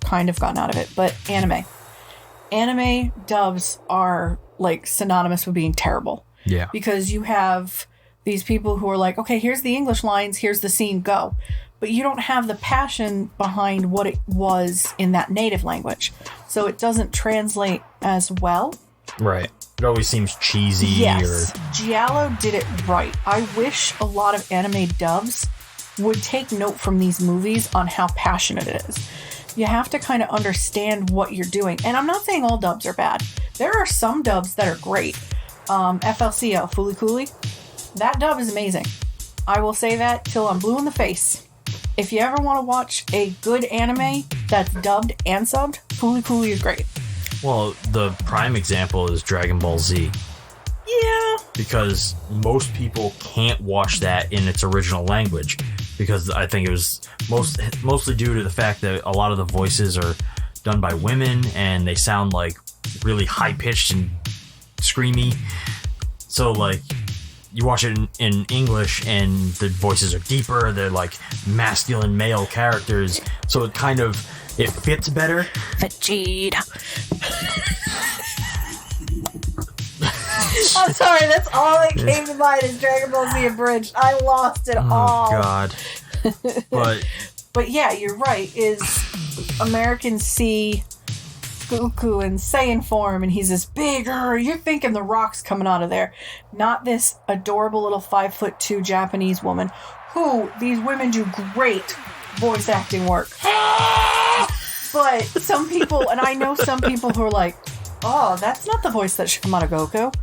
kind of gotten out of it, but anime dubs are like synonymous with being terrible. Yeah. Because you have these people who are like, okay, here's the English lines, here's the scene, go. But you don't have the passion behind what it was in that native language. So it doesn't translate as well. Right. It always seems cheesy. Yes. Giallo did it right. I wish a lot of anime dubs would take note from these movies on how passionate it is. You have to kind of understand what you're doing. And I'm not saying all dubs are bad. There are some dubs that are great. FLCL, Fooly Cooly, that dub is amazing. I will say that till I'm blue in the face. If you ever want to watch a good anime that's dubbed and subbed, Fooly Cooly is great. Well, the prime example is Dragon Ball Z. Yeah. Because most people can't watch that in its original language. Because I think it was mostly due to the fact that a lot of the voices are done by women and they sound like really high-pitched and screamy. So, like, you watch it in English and the voices are deeper, they're like masculine male characters, so it fits better. Vegeta. I'm sorry, that's all that came to mind is Dragon Ball Z Abridged. I lost it all. Oh god. But yeah, you're right, is Americans see Goku in Saiyan form, and he's this bigger. You're thinking the Rock's coming out of there, not this adorable little 5'2" Japanese woman. Who these women do great voice acting work. But some people, and I know some people who are like, "Oh, that's not the voice that should come out of Goku."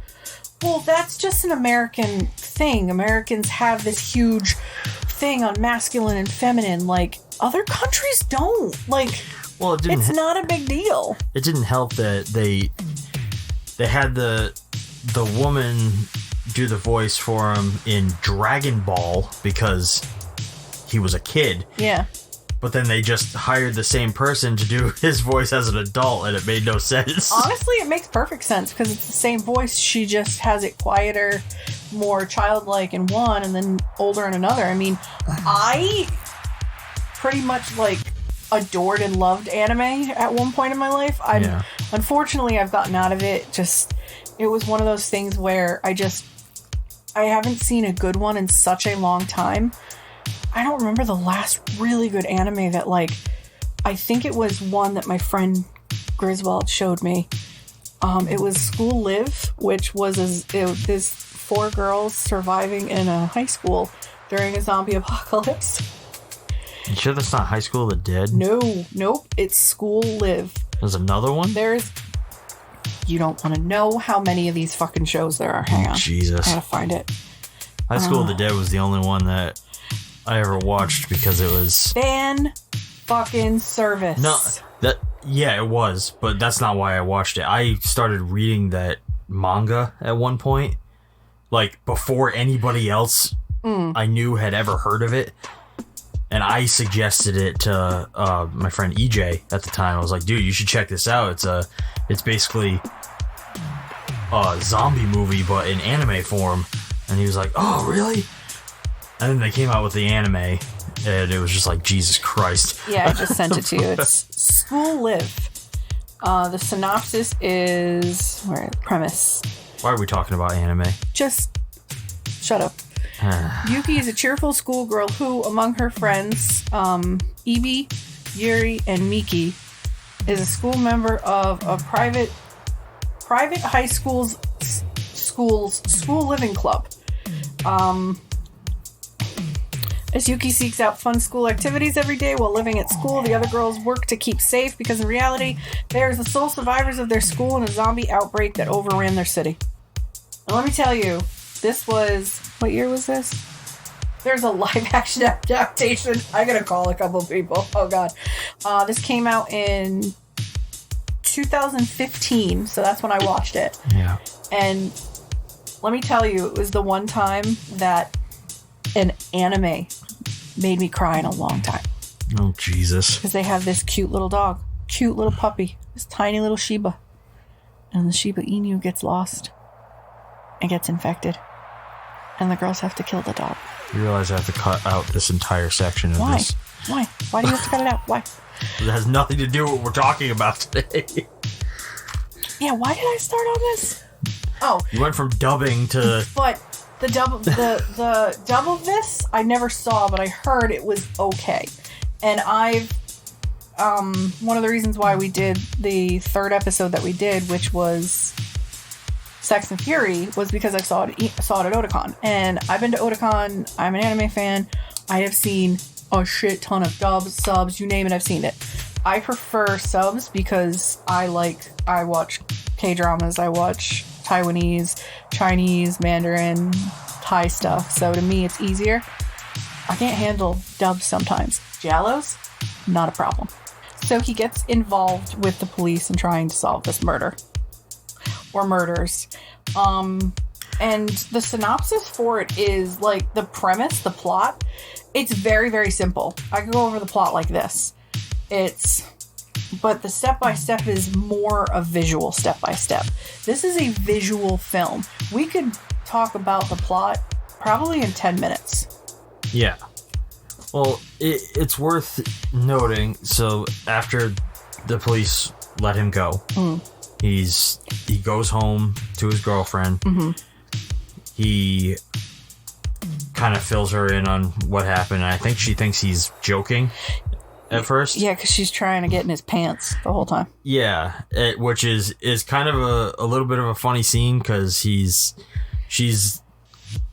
Well, that's just an American thing. Americans have this huge thing on masculine and feminine. Like other countries don't. Like. Well, it's not a big deal. It didn't help that they had the woman do the voice for him in Dragon Ball because he was a kid. Yeah. But then they just hired the same person to do his voice as an adult, and it made no sense. Honestly, it makes perfect sense because it's the same voice. She just has it quieter, more childlike in one, and then older in another. I mean, I pretty much like adored and loved anime at one point in my life. Unfortunately, I've gotten out of it. It was one of those things where I haven't seen a good one in such a long time. I don't remember the last really good anime that, like, I think it was one that my friend Griswold showed me. It was School Live, which was this 4 girls surviving in a high school during a zombie apocalypse. You sure that's not High School of the Dead? Nope, it's School Live. There's another one? You don't want to know how many of these fucking shows there are. Hang on. Jesus. I gotta find it. High School of the Dead was the only one that I ever watched because it was... Fan fucking service. No, it was, but that's not why I watched it. I started reading that manga at one point, like, before anybody else I knew had ever heard of it. And I suggested it to my friend EJ at the time. I was like, dude, you should check this out. It's basically a zombie movie, but in anime form. And he was like, oh, really? And then they came out with the anime, and it was just like, Jesus Christ. Yeah, I just sent it to you. It's School Live. The synopsis is... premise. Why are we talking about anime? Just shut up. Yuki is a cheerful schoolgirl who, among her friends, Ibi, Yuri, and Miki, is a school member of a private high school's school living club. As Yuki seeks out fun school activities every day while living at school, the other girls work to keep safe because in reality, they are the sole survivors of their school in a zombie outbreak that overran their city. And let me tell you, this was... What year was this? There's a live-action adaptation. I gotta call a couple people. Oh, God. This came out in 2015, so that's when I watched it. Yeah. And let me tell you, it was the one time that an anime made me cry in a long time. Oh, Jesus. Because they have this cute little dog. Cute little puppy. This tiny little Shiba. And the Shiba Inu gets lost. And gets infected. And the girls have to kill the dog. You realize I have to cut out this entire section of this. Why? Why do you have to cut it out? Why? It has nothing to do with what we're talking about today. Yeah, why did I start on this? Oh. You went from dubbing to... But the dub of this, I never saw, but I heard it was okay. And I've... one of the reasons why we did the 3rd episode that we did, which was... Sex and Fury, was because I saw it at Otakon. And I've been to Otakon. I'm an anime fan. I have seen a shit ton of dubs, subs, you name it, I've seen it. I prefer subs because I watch K-dramas. I watch Taiwanese, Chinese, Mandarin, Thai stuff. So to me, it's easier. I can't handle dubs sometimes. Giallos, not a problem. So he gets involved with the police in trying to solve this murder. Or murders. And the synopsis for it is, like, the premise, the plot, it's very, very simple. I can go over the plot like this. But the step-by-step is more a visual step-by-step. This is a visual film. We could talk about the plot probably in 10 minutes. Yeah. Well, it's worth noting, so after the police let him go... He goes home to his girlfriend. Mm-hmm. He kind of fills her in on what happened. I think she thinks he's joking at first. Yeah, because she's trying to get in his pants the whole time. Yeah, which is kind of a little bit of a funny scene because she's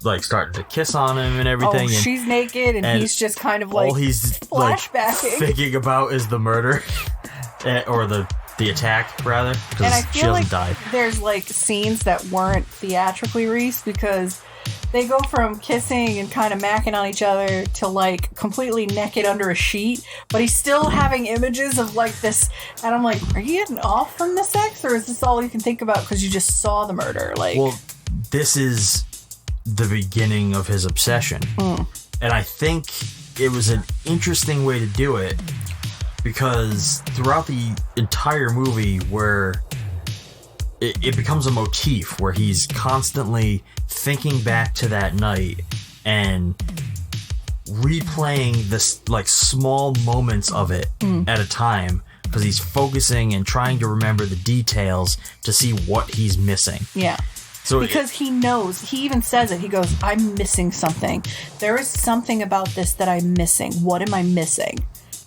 like starting to kiss on him and everything. Oh, she's naked and he's just kind of like all he's flashbacking. Like thinking about is the murder or the attack, rather, because she doesn't die. There's like scenes that weren't theatrically released because they go from kissing and kind of macking on each other to like completely naked under a sheet, but he's still having images of like this, and I'm like, are you getting off from the sex, or is this all you can think about because you just saw the murder? Like, well, this is the beginning of his obsession, and I think it was an interesting way to do it. Because throughout the entire movie where it becomes a motif where he's constantly thinking back to that night and replaying this like small moments of it at a time because he's focusing and trying to remember the details to see what he's missing. Yeah. So because he knows, he even says it. He goes, I'm missing something. There is something about this that I'm missing. What am I missing?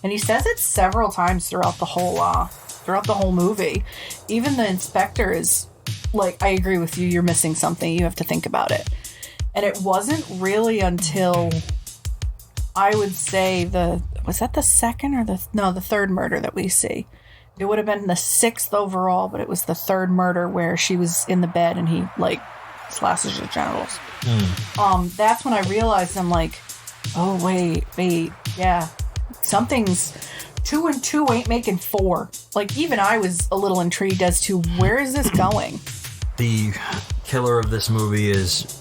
And he says it several times throughout the whole movie. Even the inspector is like, I agree with you. You're missing something. You have to think about it. And it wasn't really until, I would say, was that the second or the third murder that we see? It would have been the 6th overall, but it was the 3rd murder where she was in the bed and he like slashes her genitals. That's when I realized, I'm like, oh wait, yeah, something's 2 and 2 ain't making 4. Like even I was a little intrigued as to where is this going. The killer of this movie is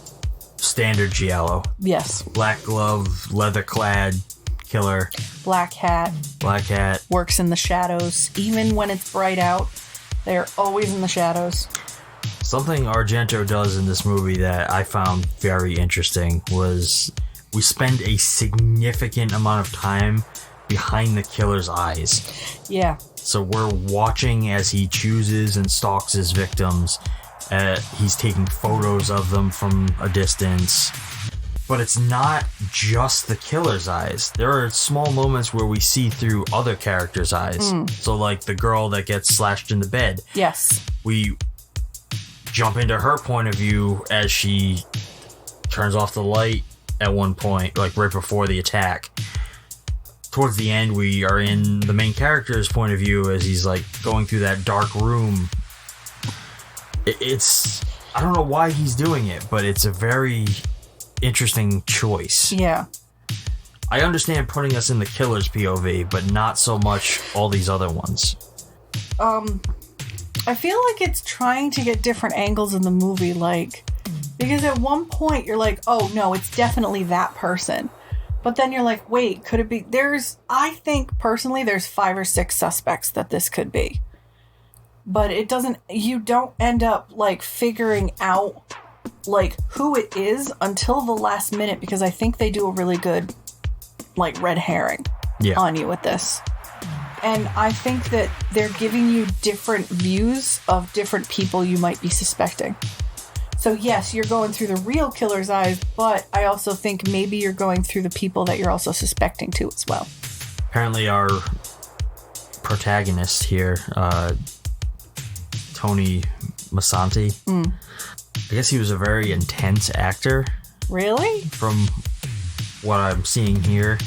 standard Giallo. Yes. Black glove, leather clad killer. Black hat. Works in the shadows. Even when it's bright out, they're always in the shadows. Something Argento does in this movie that I found very interesting was we spend a significant amount of time behind the killer's eyes. Yeah. So we're watching as he chooses and stalks his victims. He's taking photos of them from a distance. But it's not just the killer's eyes. There are small moments where we see through other characters' eyes. So like the girl that gets slashed in the bed. Yes. We jump into her point of view as she turns off the light at one point, like right before the attack. Towards the end, we are in the main character's point of view as he's like going through that dark room. It's, I don't know why he's doing it, but it's a very interesting choice. Yeah. I understand putting us in the killer's POV, but not so much all these other ones. I feel like it's trying to get different angles in the movie, like, because at one point you're like, oh no, it's definitely that person. But then you're like, wait, could it be? I think personally there's 5 or 6 suspects that this could be. But you don't end up like figuring out like who it is until the last minute, because I think they do a really good like red herring on you with this. And I think that they're giving you different views of different people you might be suspecting. So yes, you're going through the real killer's eyes, but I also think maybe you're going through the people that you're also suspecting too as well. Apparently our protagonist here, Tony Masanti, I guess he was a very intense actor. Really? From what I'm seeing here,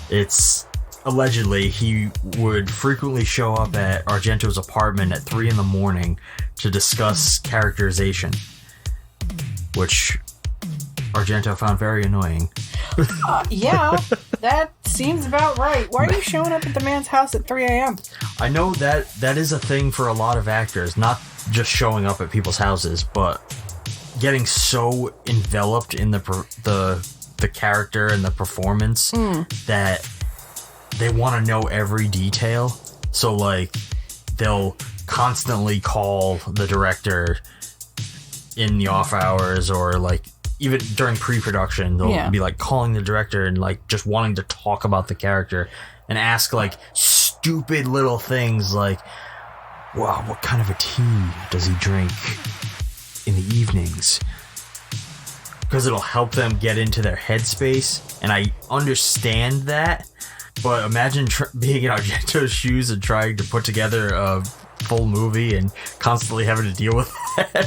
it's allegedly he would frequently show up at Argento's apartment at 3 a.m. to discuss characterization, which Argento found very annoying. Yeah, that seems about right. Why are you showing up at the man's house at 3 a.m.? I know that is a thing for a lot of actors, not just showing up at people's houses, but getting so enveloped in the character and the performance that they want to know every detail. So like they'll constantly call the director in the off hours, or like even during pre-production they'll be like calling the director and like just wanting to talk about the character and ask like stupid little things like, wow, what kind of a tea does he drink in the evenings? Because it'll help them get into their headspace, and I understand that. But imagine being in Argento's shoes and trying to put together a full movie and constantly having to deal with that.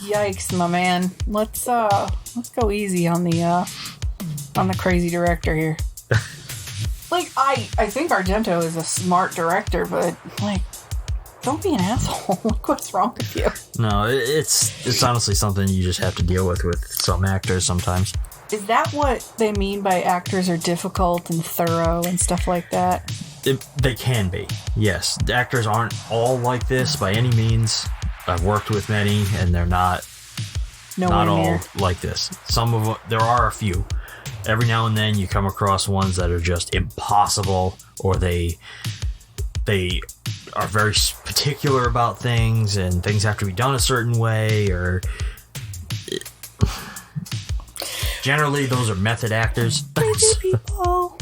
Yikes, my man. Let's go easy on the crazy director here. Like, I think Argento is a smart director, but like, don't be an asshole. Like, what's wrong with you? No, it's honestly something you just have to deal with some actors sometimes. Is that what they mean by actors are difficult and thorough and stuff like that? They can be, yes. The actors aren't all like this by any means. I've worked with many, and they're not all like this. Some of them, there are a few. Every now and then you come across ones that are just impossible, or they are very particular about things, and things have to be done a certain way, or... Generally, those are method actors. Crazy people.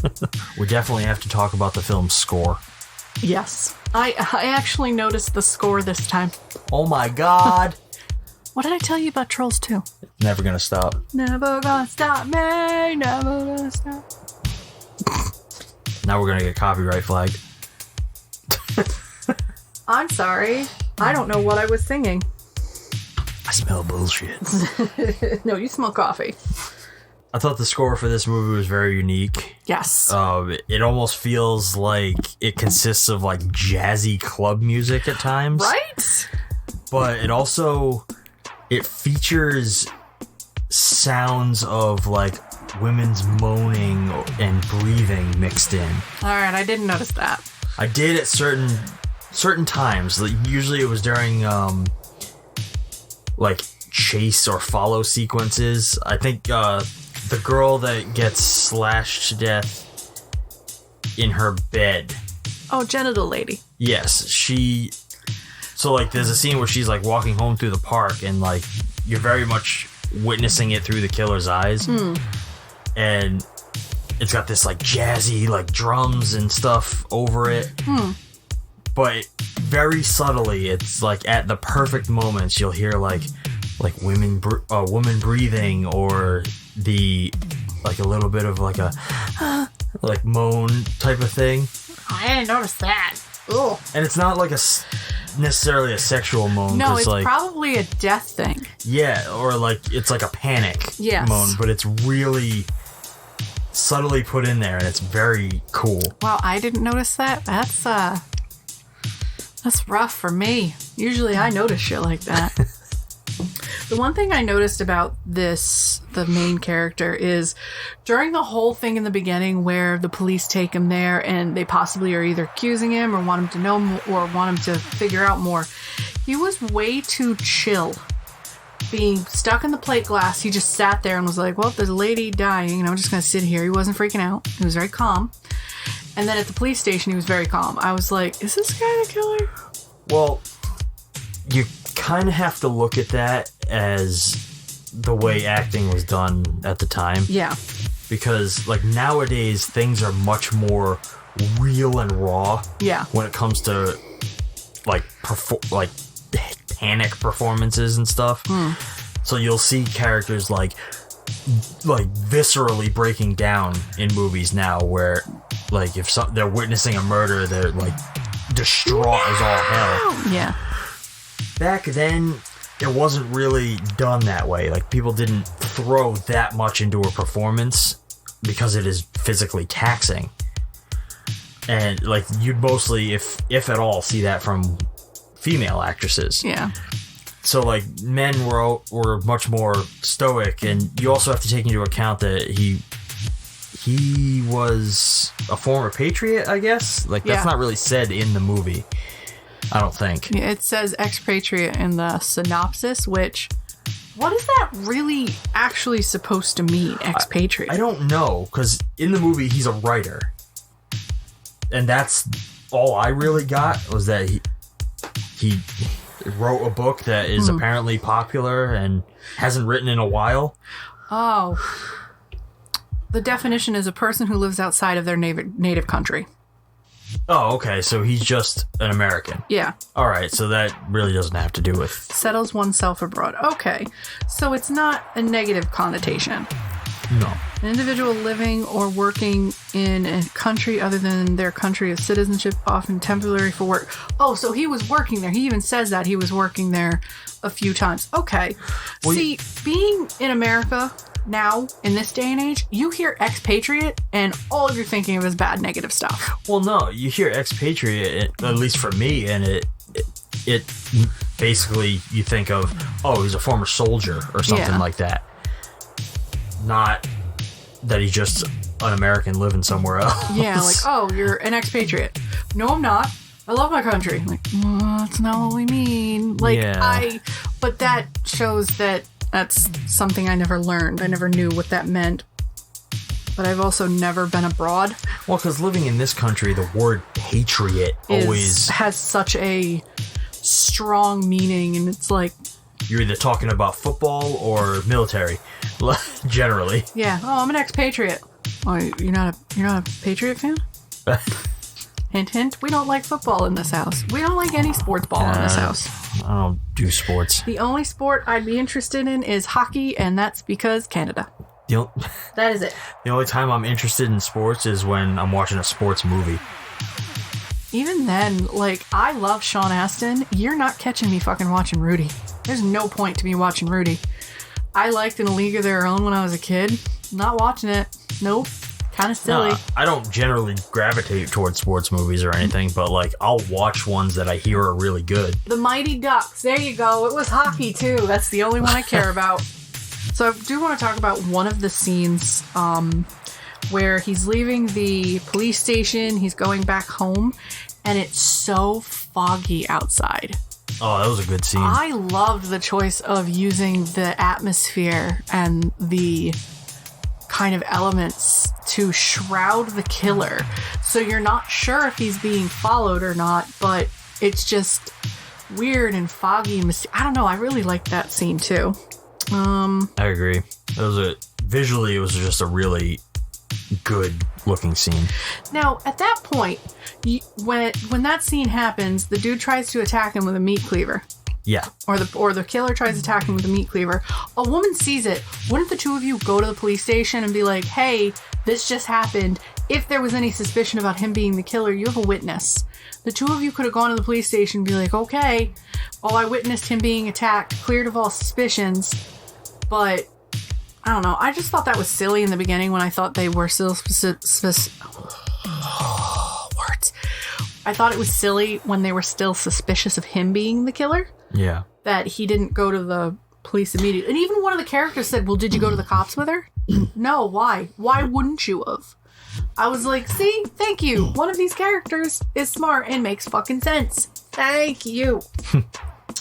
We definitely have to talk about the film's score. Yes. I actually noticed the score this time. Oh my god. What did I tell you about Trolls 2? Never gonna stop. Never gonna stop me. Never gonna stop. Now we're gonna get copyright flagged. I'm sorry. I don't know what I was singing. I smell bullshit. No, you smell coffee. I thought the score for this movie was very unique. Yes. It almost feels like it consists of like jazzy club music at times. Right? But it features sounds of like women's moaning and breathing mixed in. Alright, I didn't notice that. I did at certain times. Like, usually it was during like chase or follow sequences. I think the girl that gets slashed to death in her bed. Oh, genital lady. Yes, so like there's a scene where she's like walking home through the park and like you're very much witnessing it through the killer's eyes. And it's got this like jazzy like drums and stuff over it. But very subtly, it's like at the perfect moments you'll hear like women breathing or the like a little bit of like a like moan type of thing. I didn't notice that. Ugh. And it's not like necessarily a sexual moan. No, it's like, probably a death thing. Yeah, or like it's like a panic moan, but it's really subtly put in there and it's very cool. Wow, I didn't notice that. That's rough for me. Usually I notice shit like that. The one thing I noticed about the main character, is during the whole thing in the beginning where the police take him there and they possibly are either accusing him or want him to know more, or want him to figure out more, he was way too chill. Being stuck in the plate glass, he just sat there and was like, well, there's a lady dying and I'm just going to sit here. He wasn't freaking out. He was very calm. And then at the police station, he was very calm. I was like, is this guy the killer? Well, you kind of have to look at that as the way acting was done at the time. Yeah. Because, like, nowadays, things are much more real and raw. Yeah. When it comes to, like, panic performances and stuff. So you'll see characters, like viscerally breaking down in movies now, where like if they're witnessing a murder, they're like distraught as all hell. Yeah. Back then, it wasn't really done that way. Like, people didn't throw that much into a performance because it is physically taxing. And like you'd mostly, if at all, see that from female actresses. Yeah. So, like, men were much more stoic, and you also have to take into account that he was a former patriot, I guess? Like, that's not really said in the movie, I don't think. Yeah, it says expatriate in the synopsis, which, what is that really actually supposed to mean, expatriate? I don't know, because in the movie, he's a writer. And that's all I really got, was that he wrote a book that is apparently popular and hasn't written in a while. Oh. The definition is a person who lives outside of their native country. Oh, okay. So he's just an American. Yeah. All right. So that really doesn't have to do with... Settles oneself abroad. Okay. So it's not a negative connotation. No. An individual living or working in a country other than their country of citizenship, often temporary for work. Oh, so he was working there. He even says that he was working there a few times. Okay. Well, see, being in America now, in this day and age, you hear expatriate and all you're thinking of is bad, negative stuff. Well, no. You hear expatriate, at least for me, and it basically, you think of, oh, he's a former soldier or something like that. Not that he's just an American living somewhere else. Yeah, like, oh, you're an expatriate. No, I'm not. I love my country. I'm like, that's not what we mean. Like, but that shows that that's something I never learned. I never knew what that meant. But I've also never been abroad. Well, because living in this country, the word patriot always has such a strong meaning, and it's like, you're either talking about football or military, generally. Yeah. Oh, I'm an ex-patriot. Oh, you're not a Patriot fan? Hint, hint. We don't like football in this house. We don't like any sports ball in this house. I don't do sports. The only sport I'd be interested in is hockey, and that's because Canada. That is it. The only time I'm interested in sports is when I'm watching a sports movie. Even then, like, I love Sean Astin. You're not catching me fucking watching Rudy. There's no point to me watching Rudy. I liked In a League of Their Own when I was a kid. Not watching it. Nope. Kind of silly. I don't generally gravitate towards sports movies or anything, but like I'll watch ones that I hear are really good. The Mighty Ducks. There you go. It was hockey too. That's the only one I care about. So I do want to talk about one of the scenes where he's leaving the police station. He's going back home, and it's so foggy outside. Oh, that was a good scene. I loved the choice of using the atmosphere and the kind of elements to shroud the killer. So you're not sure if he's being followed or not, but it's just weird and foggy and I don't know. I really liked that scene too. I agree. Visually, it was just a really good looking scene. Now, at that point, when that scene happens, the dude tries to attack him with a meat cleaver. Yeah. Or the killer tries to attack him with a meat cleaver. A woman sees it. Wouldn't the two of you go to the police station and be like, hey, this just happened. If there was any suspicion about him being the killer, you have a witness. The two of you could have gone to the police station and be like, okay, I witnessed him being attacked, cleared of all suspicions. But, I don't know. I just thought that was silly in the beginning when I thought they were still words. I thought it was silly when they were still suspicious of him being the killer. Yeah. That he didn't go to the police immediately. And even one of the characters said, well, did you go to the cops with her? No, why? Why wouldn't you have? I was like, see, thank you. One of these characters is smart and makes fucking sense. Thank you.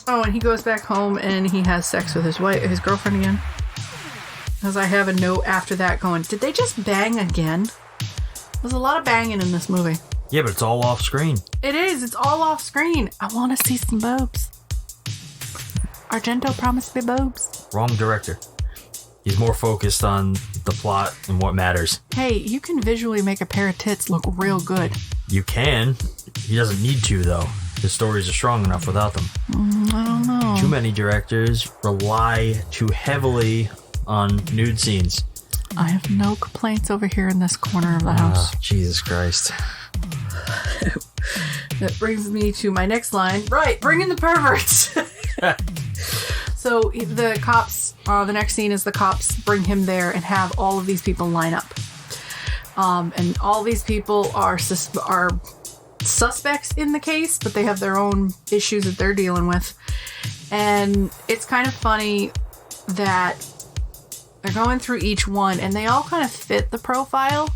Oh, and he goes back home and he has sex with his girlfriend again. Because I have a note after that going, did they just bang again? There's a lot of banging in this movie. Yeah, but it's all off screen. It is. It's all off screen. I want to see some boobs. Argento promised me boobs. Wrong director. He's more focused on the plot and what matters. Hey, you can visually make a pair of tits look real good. You can. He doesn't need to, though. His stories are strong enough without them. I don't know. Too many directors rely too heavily on nude scenes. I have no complaints over here in this corner of the house. Jesus Christ. That brings me to my next line. Right, bring in the perverts. So the cops, the next scene is the cops bring him there and have all of these people line up. And all these people are suspects in the case, but they have their own issues that they're dealing with. And it's kind of funny that they're going through each one and they all kind of fit the profile.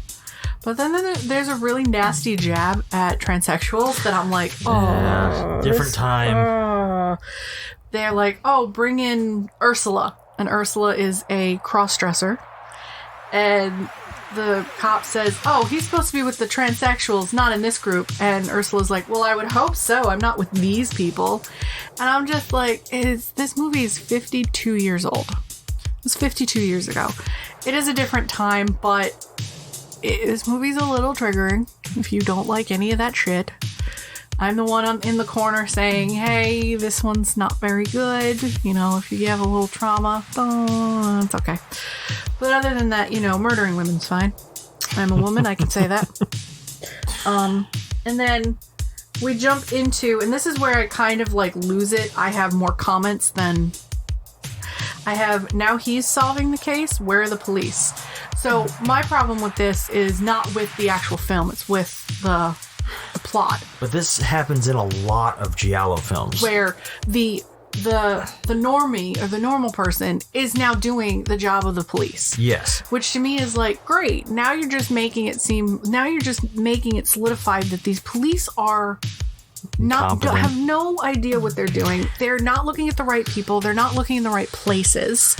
But then there's a really nasty jab at transsexuals that I'm like, different time. They're like, bring in Ursula. And Ursula is a cross-dresser. And the cop says, he's supposed to be with the transsexuals, not in this group. And Ursula's like, well, I would hope so. I'm not with these people. And I'm just like, this movie is 52 years old. It was 52 years ago. It is a different time, but this movie's a little triggering if you don't like any of that shit. I'm the one in the corner saying, hey, this one's not very good. You know, if you have a little trauma, it's okay. But other than that, murdering women's fine. I'm a woman, I can say that. And then we jump into, and this is where I kind of like lose it. I have more comments than I have. Now he's solving the case. Where are the police? So my problem with this is not with the actual film. It's with the plot. But this happens in a lot of Giallo films. Where the normie or the normal person is now doing the job of the police. Yes. Which to me is like, great. Now you're just making it solidified that these police are have no idea what they're doing. They're not looking at the right people. They're not looking in the right places.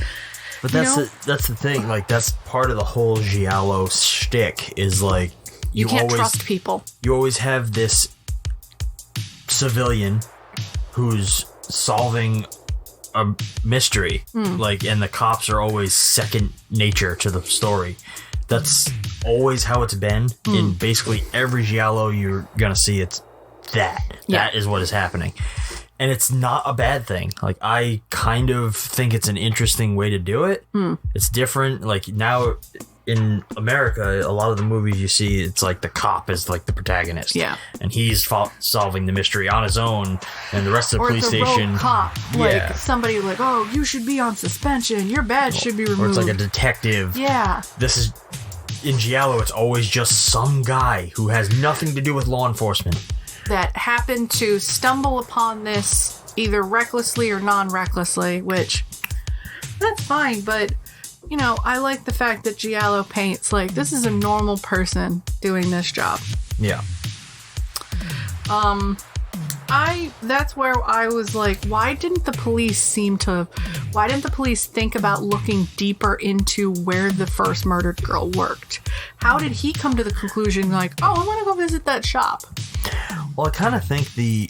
But that's the thing. Like, that's part of the whole Giallo shtick is like, you can't trust people. You always have this civilian who's solving a mystery. Like, and the cops are always second nature to the story. That's always how it's been. In basically every Giallo you're gonna see, it's that. Yeah. That is what is happening. And it's not a bad thing. Like, I kind of think it's an interesting way to do it. It's different. Like, now in America, a lot of the movies you see, it's like the cop is like the protagonist. Yeah. And he's solving the mystery on his own, and the rest of the police it's a station. rogue cop. Like, somebody like, oh, you should be on suspension. Your badge should be removed. Or it's like a detective. Yeah. This is, in Giallo, it's always just some guy who has nothing to do with law enforcement. That happened to stumble upon this either recklessly or non-recklessly, which, that's fine, but, you know, I like the fact that Giallo paints, like, this is a normal person doing this job. Yeah. That's where I was like, why didn't the police think about looking deeper into where the first murdered girl worked? How did he come to the conclusion, like, oh, I want to go visit that shop? Well, I kind of think the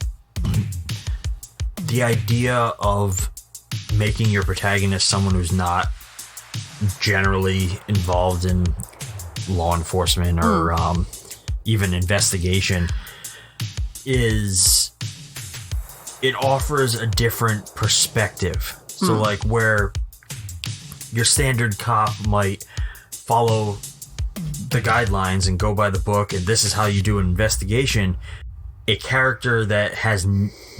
idea of making your protagonist someone who's not generally involved in law enforcement or even investigation is, it offers a different perspective. So like, where your standard cop might follow the guidelines and go by the book and this is how you do an investigation, a character that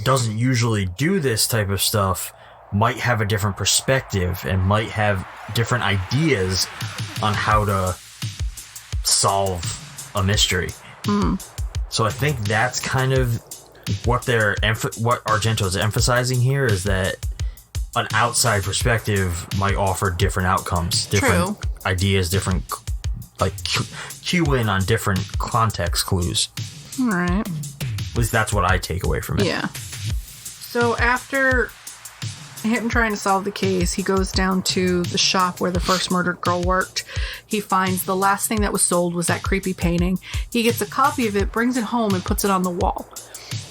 doesn't usually do this type of stuff might have a different perspective and might have different ideas on how to solve a mystery. So I think that's kind of what what Argento is emphasizing here, is that an outside perspective might offer different outcomes, different ideas, different, like, cue in on different context clues. All right. At least that's what I take away from it. Yeah. So after him trying to solve the case, he goes down to the shop where the first murdered girl worked. He finds the last thing that was sold was that creepy painting. He gets a copy of it, brings it home, and puts it on the wall.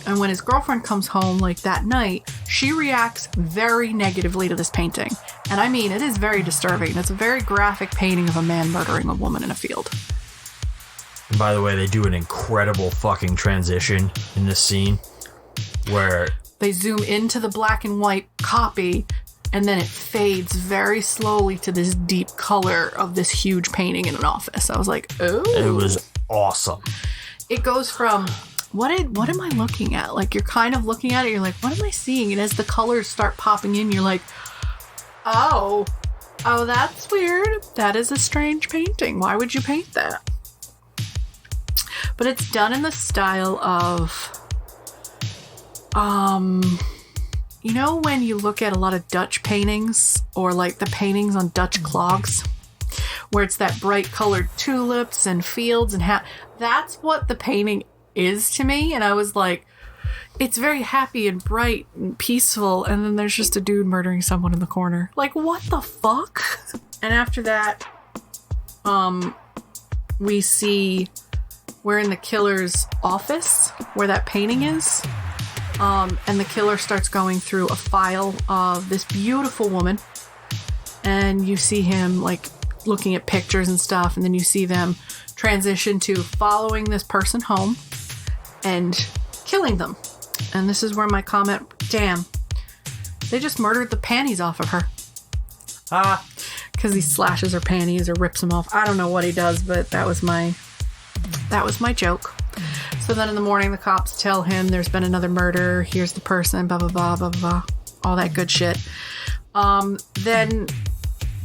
And when his girlfriend comes home, like that night, she reacts very negatively to this painting. And I mean, it is very disturbing. It's a very graphic painting of a man murdering a woman in a field. And by the way, they do an incredible fucking transition in this scene where they zoom into the black and white copy, and then it fades very slowly to this deep color of this huge painting in an office. I was like, oh. It was awesome. It goes from, what am I looking at? Like, you're kind of looking at it, you're like, what am I seeing? And as the colors start popping in, you're like, oh, that's weird. That is a strange painting. Why would you paint that? But it's done in the style of, you know, when you look at a lot of Dutch paintings, or like the paintings on Dutch clogs, where it's that bright colored tulips and fields and that's what the painting is to me. And I was like, it's very happy and bright and peaceful, and then there's just a dude murdering someone in the corner. Like, what the fuck? And after that, we see we're in the killer's office where that painting is. And the killer starts going through a file of this beautiful woman, and you see him like looking at pictures and stuff, and then you see them transition to following this person home and killing them. And this is where my comment, damn, they just murdered the panties off of her. Because he slashes her panties or rips them off. I don't know what he does, but that was my joke. So then in the morning, the cops tell him there's been another murder. Here's the person, blah, blah, blah, blah, blah, all that good shit. Then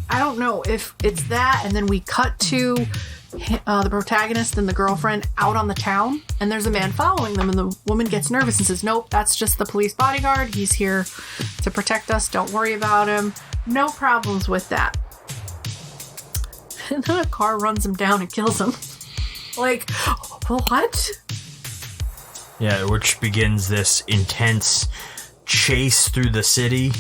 I don't know if it's that. And then we cut to the protagonist and the girlfriend out on the town, and there's a man following them, and the woman gets nervous and says, nope, that's just the police bodyguard. He's here to protect us. Don't worry about him. No problems with that. And then a car runs him down and kills him. Like, what? Yeah, which begins this intense chase through the city,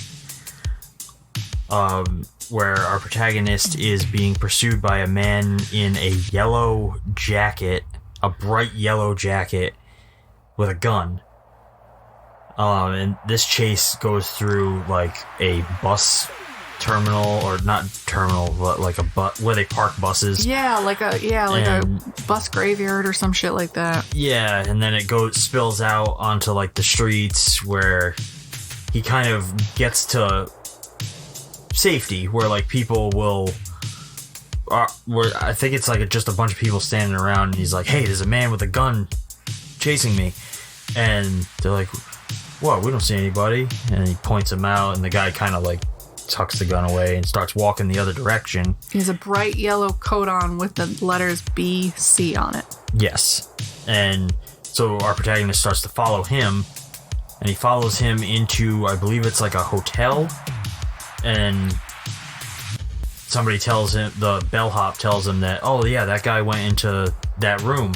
where our protagonist is being pursued by a man in a yellow jacket, a bright yellow jacket with a gun. And this chase goes through like a bus terminal, or not terminal, but like a where they park buses. Yeah, like a bus graveyard or some shit like that. Yeah, and then it spills out onto like the streets where he kind of gets to safety, where like people will. Where I think it's like just a bunch of people standing around, and he's like, "Hey, there's a man with a gun chasing me," and they're like, "What? We don't see anybody." And he points him out, and the guy kind of like tucks the gun away and starts walking the other direction. He has a bright yellow coat on with the letters BC on it. Yes. And so our protagonist starts to follow him, and he follows him into, I believe it's like a hotel, and somebody tells him, the bellhop tells him that, oh yeah, that guy went into that room.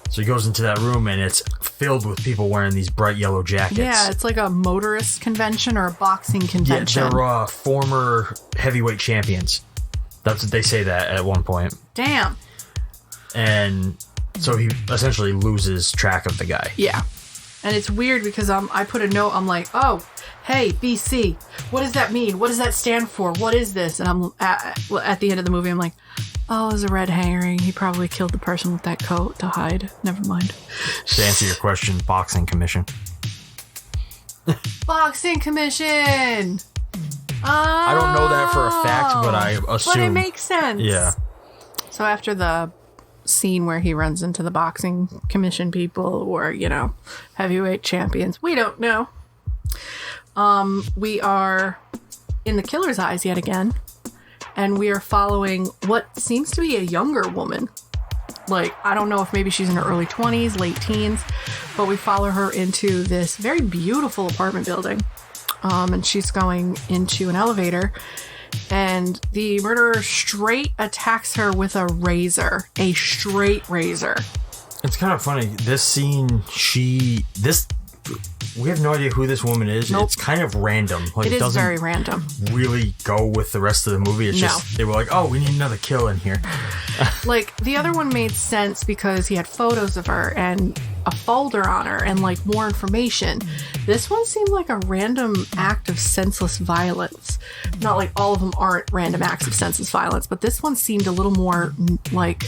So he goes into that room, and it's filled with people wearing these bright yellow jackets. Yeah, it's like a motorist convention or a boxing convention. Yeah, they're former heavyweight champions. That's what they say that at one point. Damn. And so he essentially loses track of the guy. Yeah. And it's weird because I put a note, I'm like, oh, hey, BC, what does that mean? What does that stand for? What is this? And I'm at the end of the movie, I'm like, oh, it was a red herring. He probably killed the person with that coat to hide. Never mind. To answer your question, boxing commission. Boxing commission! I don't know that for a fact, but I assume. But it makes sense. Yeah. So after the scene where he runs into the boxing commission people or, heavyweight champions, we don't know. We are in the killer's eyes yet again, and we are following what seems to be a younger woman. Like, I don't know if maybe she's in her early 20s, late teens, but we follow her into this very beautiful apartment building. And she's going into an elevator, and the murderer straight attacks her with a razor. A straight razor. It's kind of funny. This scene, we have no idea who this woman is. Nope. It's kind of random. Like, it is very random. Really go with the rest of the movie. It's just, they were like, oh, we need another kill in here. Like, the other one made sense because he had photos of her and a folder on her and, like, more information. This one seemed like a random act of senseless violence. Not like all of them aren't random acts of senseless violence, but this one seemed a little more, like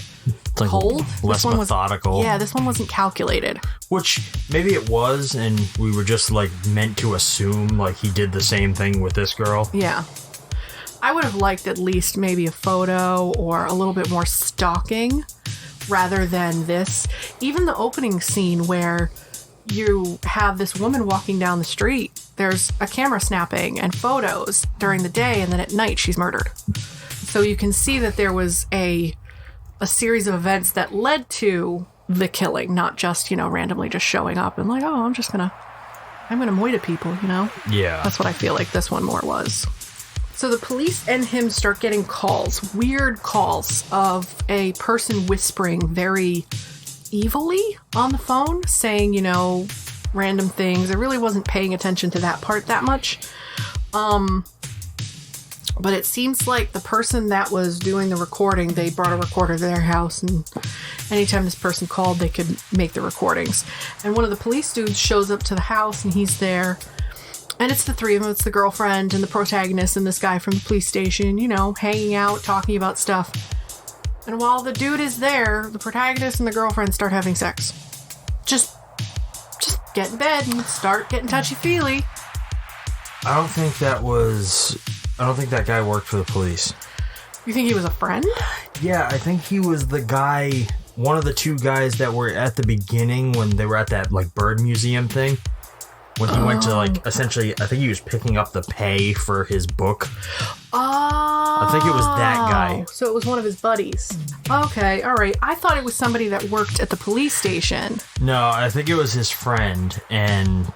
cold. Less methodical. This one wasn't calculated. Which, maybe it was, and we were just, like, meant to assume, like, he did the same thing with this girl. Yeah. I would have liked at least maybe a photo or a little bit more stalking rather than this. Even the opening scene where you have this woman walking down the street, there's a camera snapping and photos during the day, and then at night she's murdered. So you can see that there was a series of events that led to the killing, not just, randomly just showing up and like, oh, I'm gonna moita people, Yeah. That's what I feel like this one more was. So the police and him start getting calls, weird calls of a person whispering very evilly on the phone, saying, random things. I really wasn't paying attention to that part that much. But it seems like the person that was doing the recording, they brought a recorder to their house, and anytime this person called, they could make the recordings. And one of the police dudes shows up to the house, and he's there. And it's the three of them. It's the girlfriend and the protagonist and this guy from the police station, hanging out, talking about stuff. And while the dude is there, the protagonist and the girlfriend start having sex. Just get in bed and start getting touchy-feely. I don't think that guy worked for the police. You think he was a friend? Yeah, I think he was the guy, one of the two guys that were at the beginning when they were at that, like, bird museum thing. When he went to, like, essentially, I think he was picking up the pay for his book. Oh. I think it was that guy. So it was one of his buddies. Okay, all right. I thought it was somebody that worked at the police station. No, I think it was his friend, and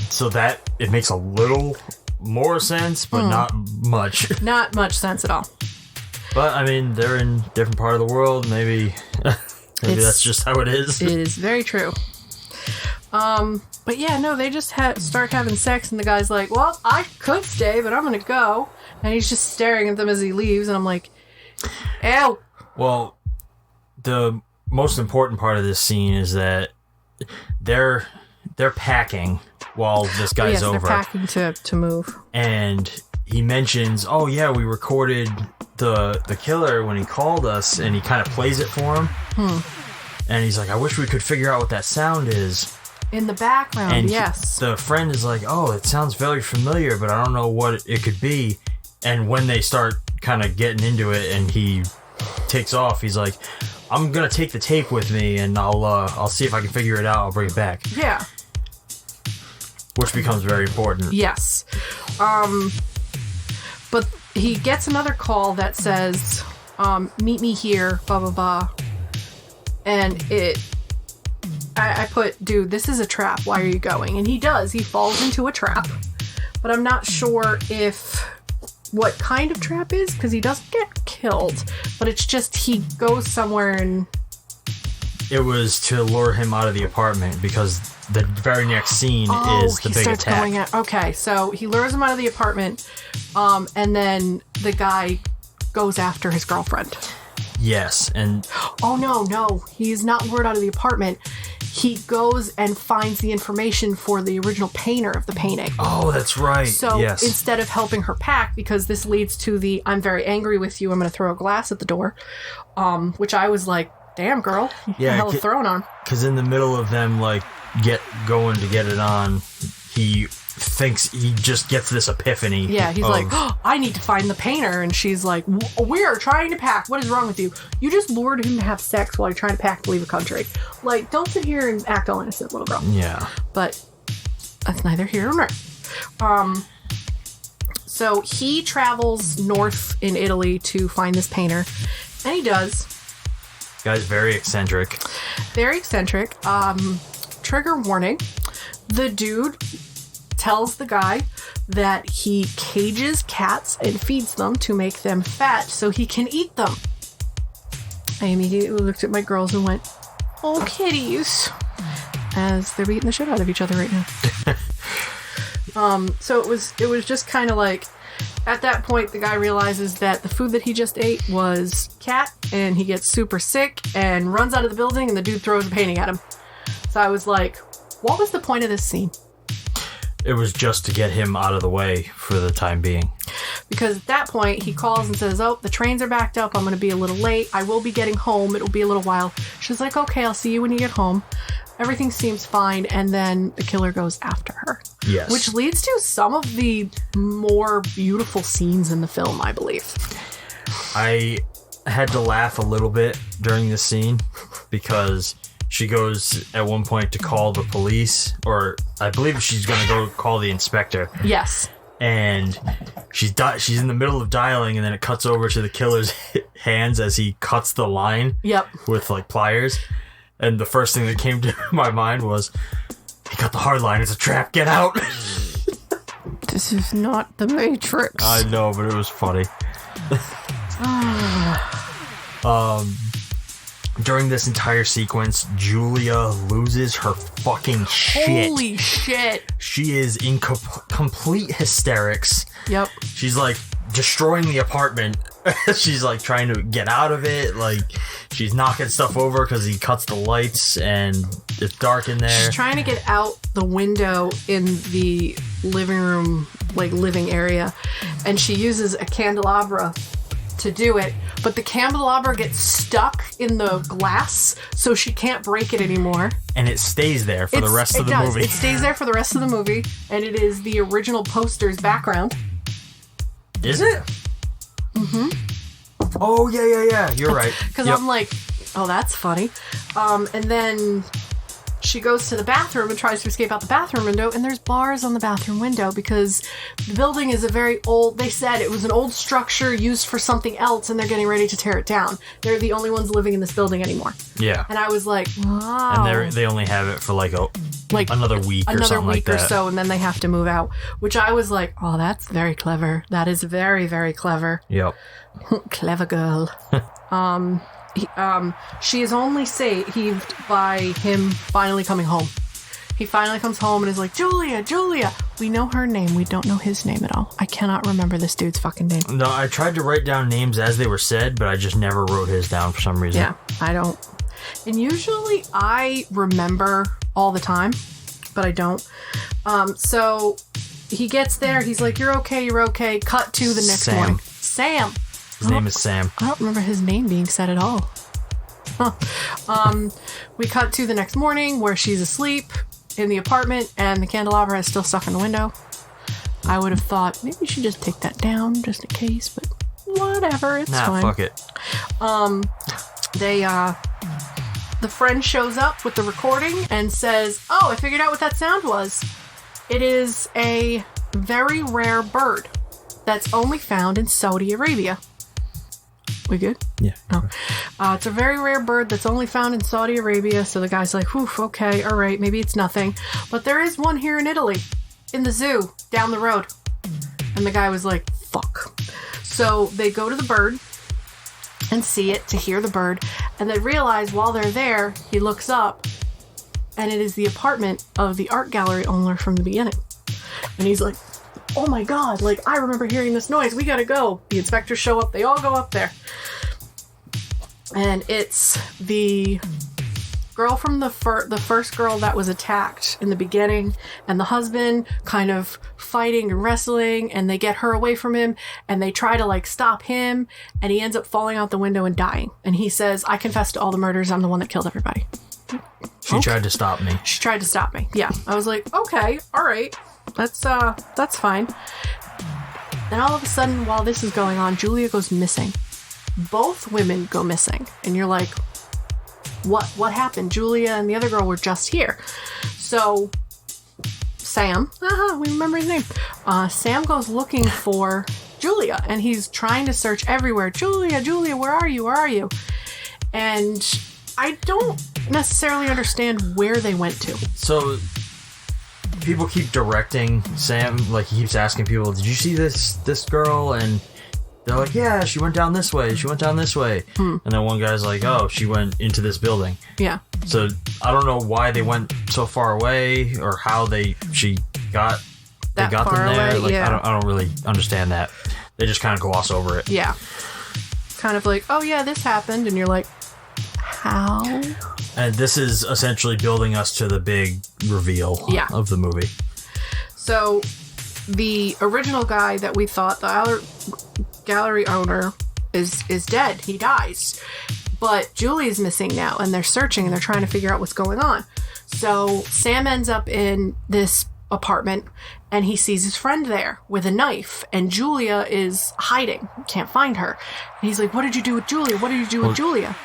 so that, it makes a little more sense, but not much. Not much sense at all. But, I mean, they're in different part of the world. Maybe that's just how it is. It is very true. But yeah, no, they just start having sex, and the guy's like, well, I could stay, but I'm gonna go. And he's just staring at them as he leaves, and I'm like, ew. Well, the most important part of this scene is that they're packing while this guy's over. They're packing to move. And he mentions, oh yeah, we recorded the killer when he called us, and he kind of plays it for him. And he's like, I wish we could figure out what that sound is. In the background, and yes. The friend is like, oh, it sounds very familiar, but I don't know what it could be. And when they start kind of getting into it and he takes off, he's like, I'm going to take the tape with me and I'll see if I can figure it out. I'll bring it back. Yeah. Which becomes very important. Yes. But he gets another call that says, meet me here, blah, blah, blah. And I put, dude, this is a trap. Why are you going? And he does. He falls into a trap. But I'm not sure what kind of trap is, because he doesn't get killed. But it's just he goes somewhere and... It was to lure him out of the apartment, because the very next scene is the big attack. Okay, so he lures him out of the apartment, and then the guy goes after his girlfriend. Yes, and... Oh, no, he's not lured out of the apartment. He goes and finds the information for the original painter of the painting. Oh, that's right. So yes. Instead of helping her pack, because this leads to the I'm very angry with you, I'm going to throw a glass at the door, which I was like, damn, girl, yeah, the hell is throwing on? Because in the middle of them, like, going to get it on, he thinks he just gets this epiphany. Yeah, he's like, oh, I need to find the painter. And she's like, we are trying to pack. What is wrong with you? You just lured him to have sex while you're trying to pack to leave the country. Like, don't sit here and act all innocent, little girl. Yeah. But that's neither here nor there. So he travels north in Italy to find this painter. And he does. Guy's very eccentric. Very eccentric. Trigger warning. The dude tells the guy that he cages cats and feeds them to make them fat so he can eat them. I immediately looked at my girls and went, oh, kitties, as they're beating the shit out of each other right now. So it was just kind of like, at that point, the guy realizes that the food that he just ate was cat, and he gets super sick and runs out of the building, and the dude throws a painting at him. So I was like, what was the point of this scene? It was just to get him out of the way for the time being. Because at that point, he calls and says, oh, the trains are backed up. I'm going to be a little late. I will be getting home. It'll be a little while. She's like, okay, I'll see you when you get home. Everything seems fine. And then the killer goes after her. Yes. Which leads to some of the more beautiful scenes in the film, I believe. I had to laugh a little bit during this scene because she goes at one point to call the police, or I believe she's going to go call the inspector. Yes. And she's in the middle of dialing, and then it cuts over to the killer's hands as he cuts the line. Yep. With like pliers. And the first thing that came to my mind was, he cut the hard line. It's a trap. Get out. This is not the Matrix. I know, but it was funny. During this entire sequence, Julia loses her fucking shit. Holy shit. She is in complete hysterics. Yep. She's like destroying the apartment. She's like trying to get out of it. Like she's knocking stuff over because he cuts the lights and it's dark in there. She's trying to get out the window in the living room, like living area. And she uses a candelabra to do it, but the candelabra gets stuck in the glass, so she can't break it anymore. And it stays there for the rest of the movie. It stays there for the rest of the movie, and it is the original poster's background. Is it? Mm-hmm. Oh, yeah. You're right. Because I'm like, oh, that's funny. And then she goes to the bathroom and tries to escape out the bathroom window, and there's bars on the bathroom window because the building is a very old, they said it was an old structure used for something else, and they're getting ready to tear it down. They're the only ones living in this building anymore. Yeah. And I was like, wow. And they only have it for like another week or something like that. Another week or so, and then they have to move out, which I was like, oh, that's very clever. That is very, very clever. Yep. Clever girl. She is only saved by him finally coming home. He finally comes home and is like, Julia. We know her name. We don't know his name at all. I cannot remember this dude's fucking name. No, I tried to write down names as they were said, but I just never wrote his down for some reason. Yeah, I don't. And usually I remember all the time, but I don't. So he gets there. He's like, you're okay, you're okay. Cut to the next morning. Sam. His name is Sam. I don't remember his name being said at all. We cut to the next morning where she's asleep in the apartment and the candelabra is still stuck in the window. I would have thought maybe you should just take that down just in case, but whatever, it's fine. Fuck it. The friend shows up with the recording and says, oh, I figured out what that sound was. It is a very rare bird that's only found in Saudi Arabia. We good? Yeah. Oh. It's a very rare bird that's only found in Saudi Arabia. So the guy's like, whew, okay, all right, maybe it's nothing. But there is one here in Italy, in the zoo, down the road. And the guy was like, fuck. So they go to the bird and see it, to hear the bird. And they realize while they're there, he looks up, and it is the apartment of the art gallery owner from the beginning. And he's like, oh my god, like, I remember hearing this noise, we gotta go. The inspectors show up, they all go up there. And it's the girl from the first girl that was attacked in the beginning, and the husband kind of fighting and wrestling, and they get her away from him, and they try to, like, stop him, and he ends up falling out the window and dying. And he says, I confess to all the murders, I'm the one that killed everybody. She tried to stop me. She tried to stop me. Yeah. I was like, okay, all right. That's fine. Then all of a sudden, while this is going on, Julia goes missing. Both women go missing. And you're like, what happened? Julia and the other girl were just here. So Sam, we remember his name. Sam goes looking for Julia, and he's trying to search everywhere. Julia, where are you? Where are you? And I don't necessarily understand where they went to. So people keep directing Sam, like he keeps asking people, did you see this girl? And they're like, yeah, she went down this way. And then one guy's like, oh, she went into this building. Yeah. So I don't know why they went so far away or how she got them there. Like, yeah. I don't really understand that. They just kind of gloss over it. Yeah. Kind of like, oh yeah, this happened, and you're like, how? And this is essentially building us to the big reveal of the movie. So the original guy that we thought, the gallery owner, is dead. He dies. But Julie's missing now, and they're searching, and they're trying to figure out what's going on. So Sam ends up in this apartment, and he sees his friend there with a knife, and Julia is hiding. Can't find her. And he's like, what did you do with Julia? What did you do with Julia?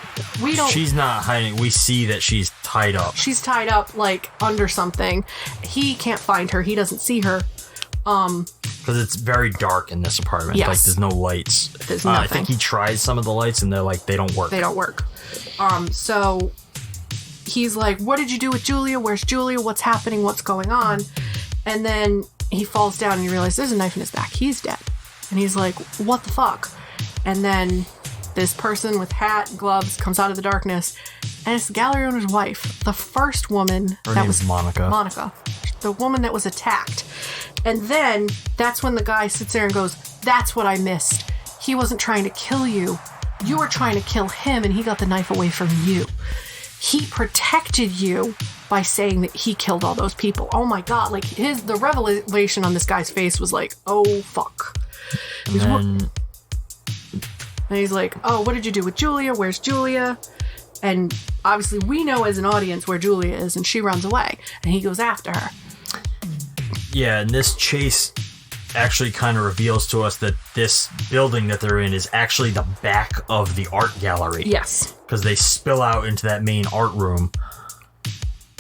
We don't... She's not hiding. We see that she's tied up. She's tied up, like, under something. He can't find her. He doesn't see her. Because it's very dark in this apartment. Yes. Like, there's no lights. There's nothing. I think he tries some of the lights, and they're like, they don't work. So he's like, what did you do with Julia? Where's Julia? What's happening? What's going on? And then he falls down and he realizes there's a knife in his back. He's dead. And he's like, what the fuck? And then this person with hat and gloves comes out of the darkness, and it's the gallery owner's wife. The first woman. Her name's Monica. Monica. The woman that was attacked. And then that's when the guy sits there and goes, that's what I missed. He wasn't trying to kill you. You were trying to kill him, and he got the knife away from you. He protected you by saying that he killed all those people. Oh my god, like the revelation on this guy's face was like, oh fuck. And he's like, oh, what did you do with Julia? Where's Julia? And obviously we know as an audience where Julia is, and she runs away, and he goes after her. Yeah, and this chase actually kind of reveals to us that this building that they're in is actually the back of the art gallery. Yes. Because they spill out into that main art room,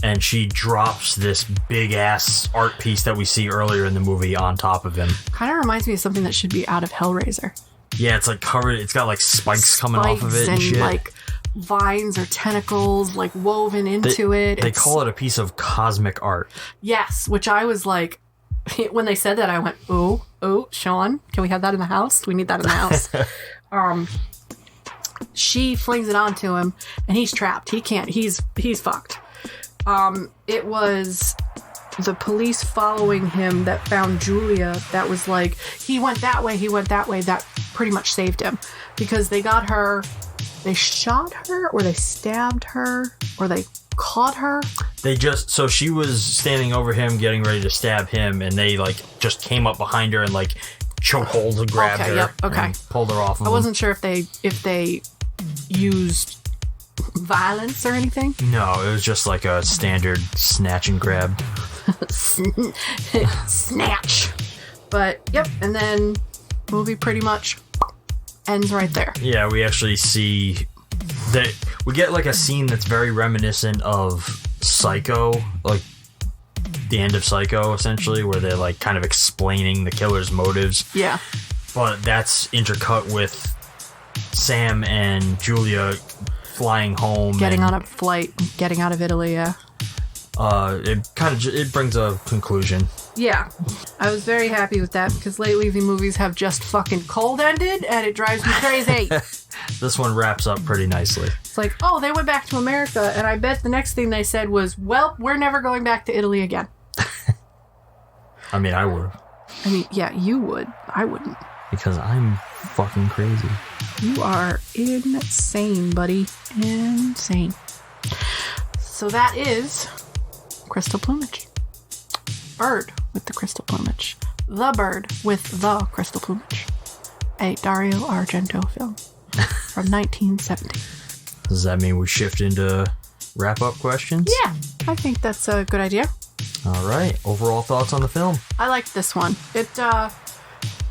and she drops this big-ass art piece that we see earlier in the movie on top of him. Kind of reminds me of something that should be out of Hellraiser. Yeah, it's like covered, it's got like spikes coming off of it and shit. Like vines or tentacles like woven into it. They call it a piece of cosmic art. Yes, which I was like, when they said that, I went, ooh, Shawn, can we have that in the house? We need that in the house. She flings it onto him, and he's trapped. He can't. He's fucked. It was the police following him that found Julia. That was like, he went that way. That pretty much saved him, because they got her. They shot her or they stabbed her. or they caught her. So she was standing over him, getting ready to stab him, and they like just came up behind her and like chokehold and grabbed her. And pulled her off of I wasn't sure if they used violence or anything. No, it was just like a standard snatch and grab. Snatch. But yep, and then movie pretty much ends right there. Yeah, we actually see that we get like a scene that's very reminiscent of Psycho, like the end of Psycho, essentially, where they're like kind of explaining the killer's motives. Yeah. But that's intercut with Sam and Julia flying home, getting on a flight, getting out of Italy. Yeah. It brings a conclusion. Yeah, I was very happy with that because lately the movies have just fucking cold ended and it drives me crazy. This one wraps up pretty nicely. It's like, oh, they went back to America, and I bet the next thing they said was, well, we're never going back to Italy again. I mean, I would. I mean, yeah, you would. I wouldn't. Because I'm fucking crazy. You are insane, buddy. Insane. So that is Crystal Plumage. Bird with the crystal plumage. The Bird with the crystal plumage. A Dario Argento film from 1970. Does that mean we shift into wrap-up questions? Yeah, I think that's a good idea. All right. Overall thoughts on the film? I liked this one.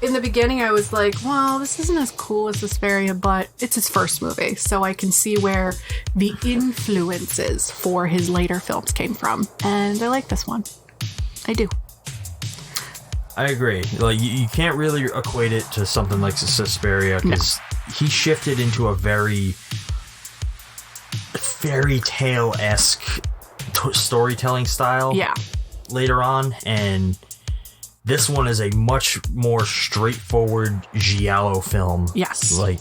In the beginning, I was like, well, this isn't as cool as Suspiria, but it's his first movie, so I can see where the influences for his later films came from. And I like this one. I do. I agree. Like, you can't really equate it to something like Suspiria, because he shifted into a very fairy tale-esque storytelling style later on, and this one is a much more straightforward Giallo film. Yes. Like,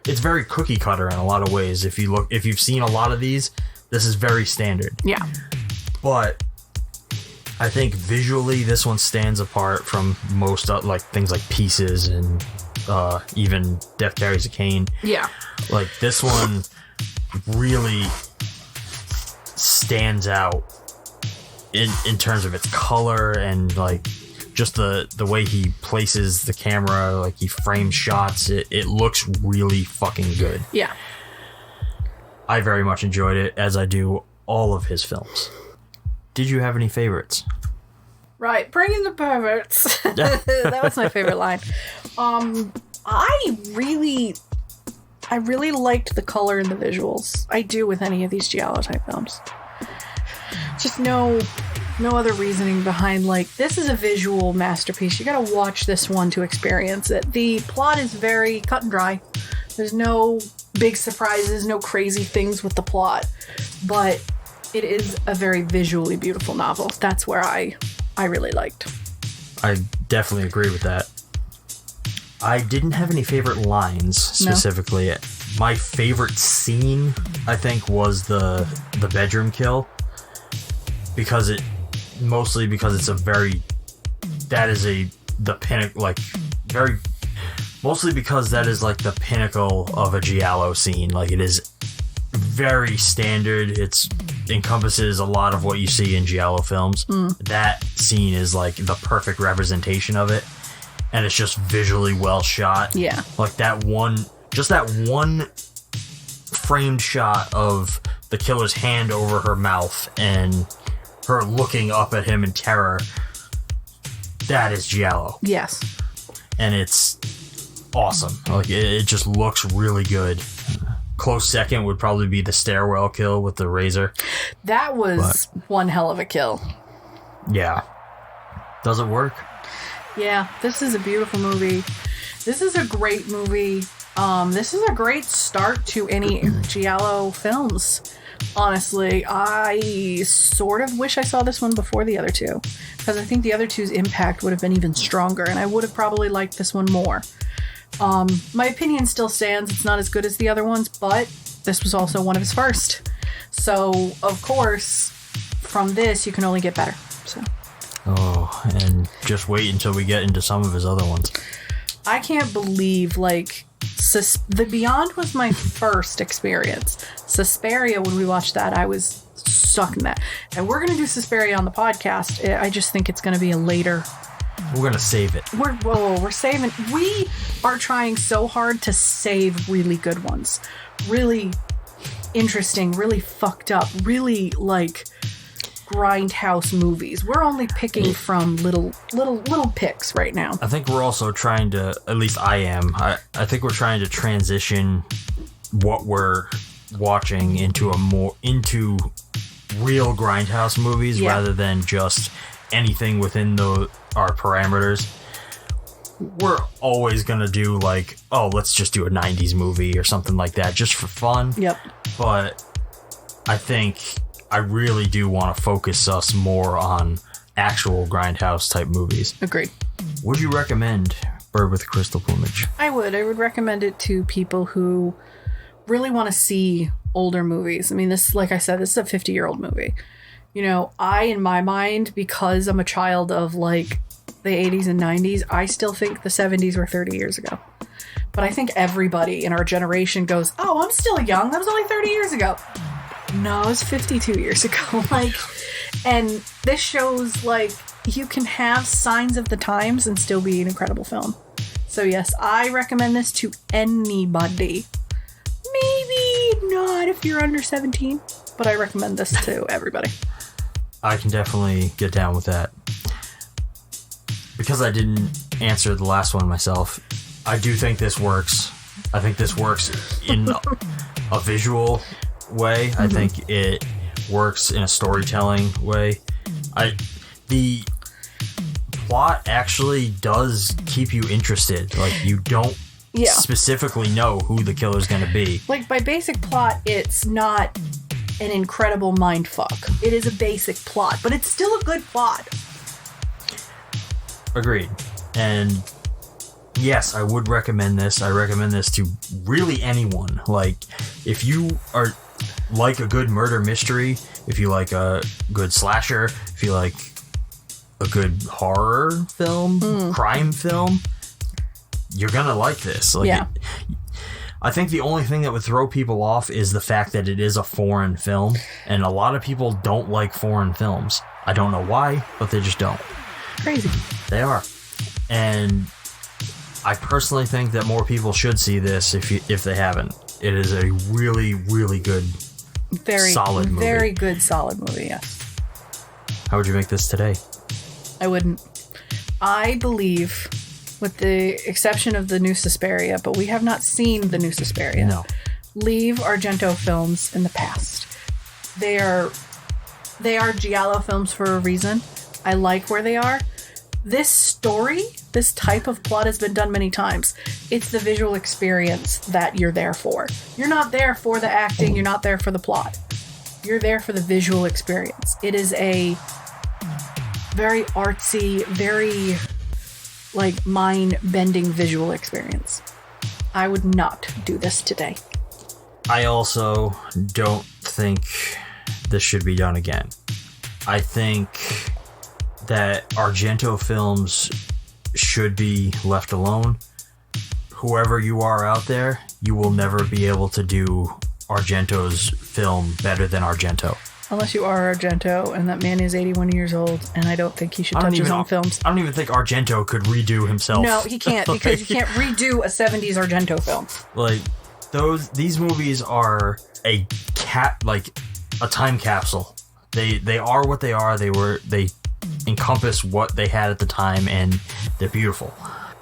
it's very cookie cutter in a lot of ways. If you've seen a lot of these, this is very standard. Yeah. But I think visually this one stands apart from most like things like Pieces and even Death Carries a Cane. Yeah. Like, this one really stands out in terms of its color and like just the way he places the camera, like he frames shots. It looks really fucking good. Yeah. I very much enjoyed it, as I do all of his films. Did you have any favorites? Right, bring in the perverts. That was my favorite line. I really liked the color and the visuals. I do with any of these Giallo type films. Just no other reasoning behind, like, this is a visual masterpiece. You gotta watch this one to experience it. The plot is very cut and dry. There's no big surprises, no crazy things with the plot. But it is a very visually beautiful novel. That's where I really liked. I definitely agree with that. I didn't have any favorite lines specifically. No. My favorite scene, I think, was the bedroom kill. Because it's the pinnacle, like, mostly because that is like the pinnacle of a Giallo scene. Like, it is very standard. It encompasses a lot of what you see in Giallo films. That scene is like the perfect representation of it, and it's just visually well shot. Yeah, like that one framed shot of the killer's hand over her mouth and her looking up at him in terror. That is Giallo. Yes, and it's awesome. Like, it just looks really good. Close second would probably be the stairwell kill with the razor. That was one hell of a kill. Yeah. Does it work? Yeah, this is a beautiful movie. This is a great movie. This is a great start to any Giallo films. Honestly, I sort of wish I saw this one before the other two, because I think the other two's impact would have been even stronger, and I would have probably liked this one more. My opinion still stands. It's not as good as the other ones, but this was also one of his first. So, of course, from this, you can only get better. So. Oh, and just wait until we get into some of his other ones. I can't believe, like, The Beyond was my first experience. Suspiria, when we watched that, I was stuck in that. And we're going to do Suspiria on the podcast. I just think it's going to be a later... We're going to save it. We're saving... We are trying so hard to save really good ones. Really interesting, really fucked up, really, like, grindhouse movies. We're only picking from little picks right now. I think we're also trying to, at least I am, I think we're trying to transition what we're watching into real grindhouse movies rather than just anything within our parameters. We're always going to do like, oh, let's just do a 90s movie or something like that just for fun. Yep. But I think I really do want to focus us more on actual grindhouse type movies. Agreed. Would you recommend Bird with Crystal Plumage? I would recommend it to people who really want to see older movies. I mean, this, like I said, this is a 50-year-old movie. You know, in my mind, because I'm a child of like the 80s and 90s, I still think the 70s were 30 years ago. But I think everybody in our generation goes, oh, I'm still young. That was only 30 years ago. No, it was 52 years ago. Like, and this shows like you can have signs of the times and still be an incredible film. So yes, I recommend this to anybody. Maybe not if you're under 17, but I recommend this to everybody. I can definitely get down with that. Because I didn't answer the last one myself, I do think this works. I think this works in a visual way. I think it works in a storytelling way. The plot actually does keep you interested. Like, you don't specifically know who the killer's going to be. Like, by basic plot, it's not an incredible mindfuck. It is a basic plot, but it's still a good plot. Agreed. And yes, I would recommend this. I recommend this to really anyone. Like, if you are like a good murder mystery, if you like a good slasher, if you like a good horror film, crime film, you're gonna like this. Like, I think the only thing that would throw people off is the fact that it is a foreign film, and a lot of people don't like foreign films. I don't know why, but they just don't. Crazy. They are. And I personally think that more people should see this if they haven't. It is a really, really good, solid movie. Very good, solid movie, yes. How would you make this today? I wouldn't. I believe, with the exception of the new Suspiria, but we have not seen the new Suspiria. No. Leave Argento films in the past. They are Giallo films for a reason. I like where they are. This story, this type of plot has been done many times. It's the visual experience that you're there for. You're not there for the acting. You're not there for the plot. You're there for the visual experience. It is a very artsy, very like mind-bending visual experience. I would not do this today. I also don't think this should be done again. I think that Argento films should be left alone. Whoever you are out there, you will never be able to do Argento's film better than Argento. Unless you are Argento, and that man is 81 years old, and I don't think he should touch his own films. I don't even think Argento could redo himself. No, he can't, because you can't redo a 70s Argento film. Like, these movies are a time capsule. They are what they are. They encompass what they had at the time, and they're beautiful.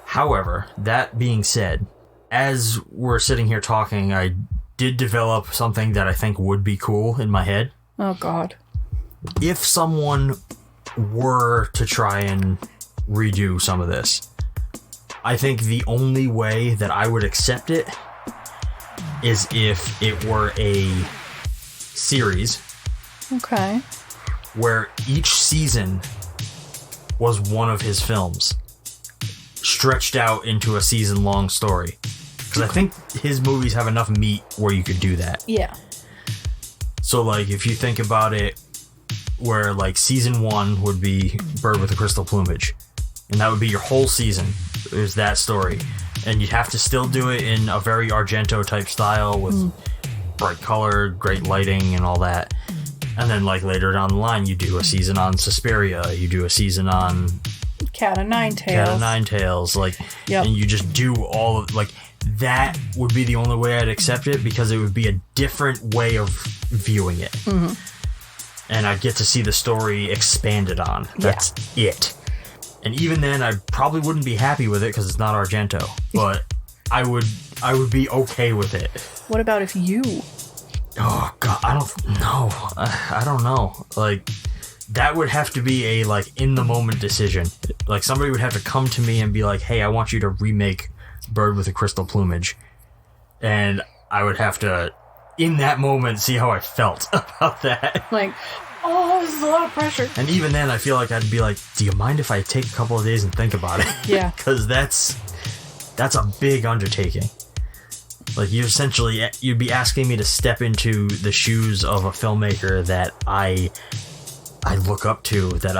However, that being said, as we're sitting here talking, I did develop something that I think would be cool in my head. Oh, God. If someone were to try and redo some of this, I think the only way that I would accept it is if it were a series. Okay. Where each season was one of his films, stretched out into a season-long story. Because I think his movies have enough meat where you could do that. Yeah. So, like, if you think about it, where, like, season 1 would be Bird with the Crystal Plumage. and that would be your whole season. There's that story. And you'd have to still do it in a very Argento type style with bright color, great lighting, and all that. And then, like, later down the line, you do a season on Suspiria, you do a season on Cat of Nine Tails. Like, and you just do all of, like, that would be the only way I'd accept it, because it would be a different way of viewing it. And I'd get to see the story expanded on. That's it. And even then, I probably wouldn't be happy with it because it's not Argento. But I would be okay with it. What about if you? Oh God, I don't know. I don't know. Like, that would have to be a like in the moment decision. Like, somebody would have to come to me and be like, "Hey, I want you to remake Bird with a Crystal Plumage," and I would have to, in that moment, see how I felt about that. Like, oh, this is a lot of pressure. And even then, I feel like I'd be like, do you mind if I take a couple of days and think about it? Yeah. Because that's a big undertaking. Like, you'd be asking me to step into the shoes of a filmmaker that I look up to, that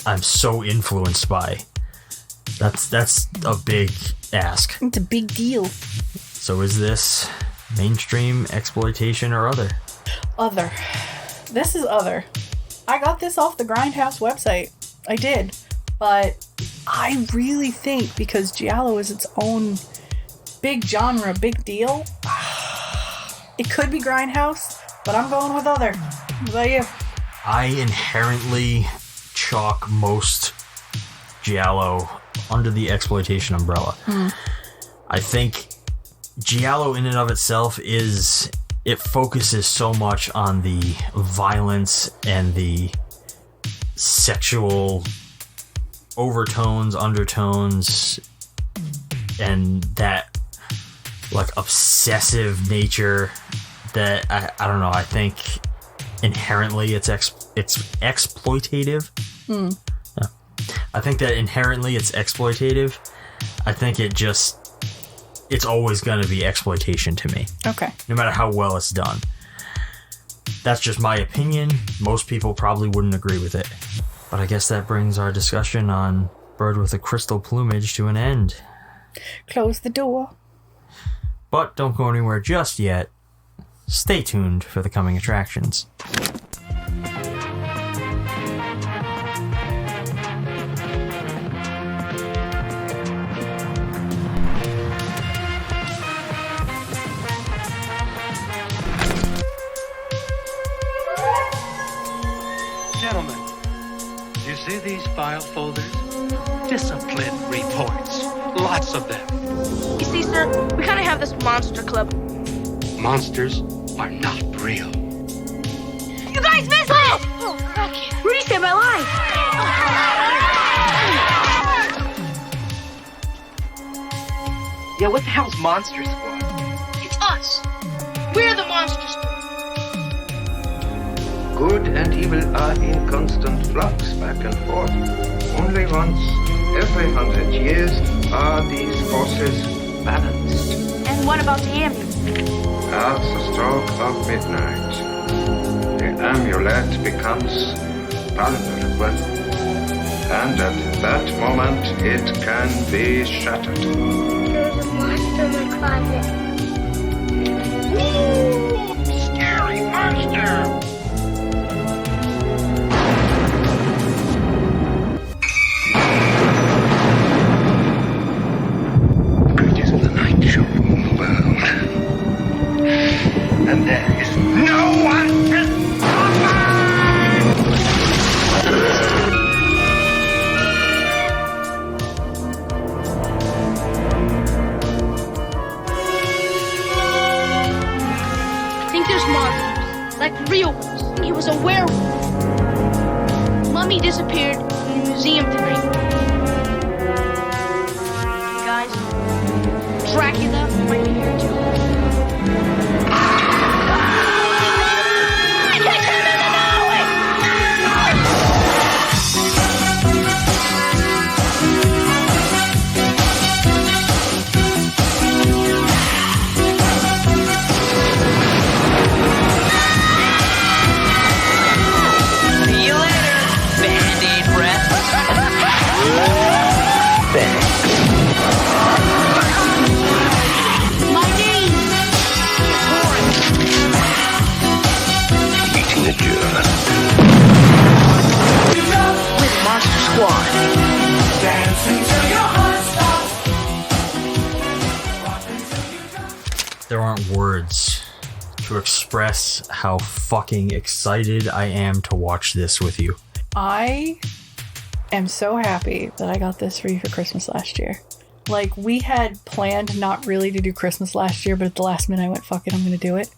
I'm so influenced by. That's a big ask. It's a big deal. So is this mainstream, exploitation, or other? Other. This is other. I got this off the Grindhouse website. I did. But I really think, because Giallo is its own big genre, big deal, it could be Grindhouse, but I'm going with other. What about you? I inherently chalk most Giallo under the exploitation umbrella. I think Giallo in and of itself it focuses so much on the violence and the sexual overtones, undertones, and that like obsessive nature that I don't know, I think inherently it's exploitative. I think that inherently it's exploitative. I think it's always going to be exploitation to me. Okay. No matter how well it's done. That's just my opinion. Most people probably wouldn't agree with it. But I guess that brings our discussion on Bird with a Crystal Plumage to an end. Close the door. But don't go anywhere just yet. Stay tuned for the coming attractions. Gentlemen, do you see these file folders? Discipline reports. Lots of them. You see, sir, we kind of have this monster club. Monsters are not real. You guys missed it! Oh, okay. Rudy saved my life. Yeah, what the hell's Monster Squad? It's us. We're the Monster Squad. Good and evil are in constant flux back and forth. Only once every 100 years are these forces balanced. And what about the amulet? At the stroke of midnight, the amulet becomes vulnerable. And at that moment, it can be shattered. There's a monster in my closet. Ooh, scary monster! And there is no one to I think there's monsters, like real ones. He was a werewolf. Mummy disappeared in the museum tonight. Guys, Dracula might be here too. See you later, Band-Aid breath. to express how fucking excited I am to watch this with you. I am so happy that I got this for you for Christmas last year. Like, we had planned not really to do Christmas last year, but at the last minute I went, fuck it, I'm going to do it.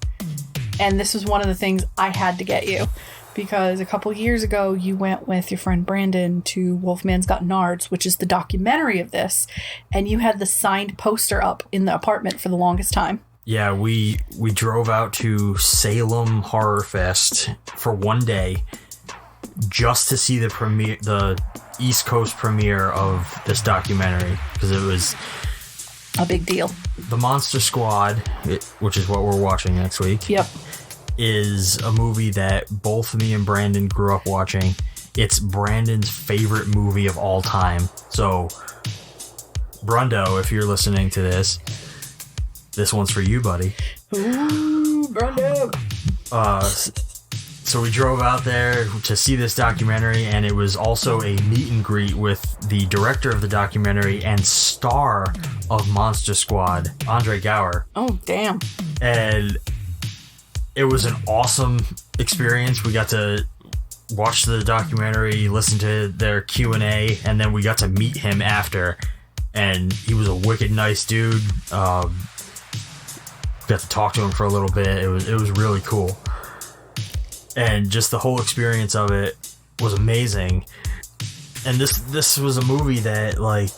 And this was one of the things I had to get you. Because a couple years ago, you went with your friend Brandon to Wolfman's Got Nards, which is the documentary of this. And you had the signed poster up in the apartment for the longest time. Yeah, we drove out to Salem Horror Fest for one day just to see the East Coast premiere of this documentary, because it was a big deal. The Monster Squad, which is what we're watching next week. Yep. Is a movie that both me and Brandon grew up watching. It's Brandon's favorite movie of all time. So, Brundo, if you're listening to this one's for you, buddy. Ooh, Brundo. So we drove out there to see this documentary, and it was also a meet and greet with the director of the documentary and star of Monster Squad, Andre Gower. Oh, damn. And it was an awesome experience. We got to watch the documentary, listen to their Q&A, and then we got to meet him after. And he was a wicked nice dude. Got to talk to him for a little bit. It was really cool. And just the whole experience of it was amazing. And this was a movie that, like,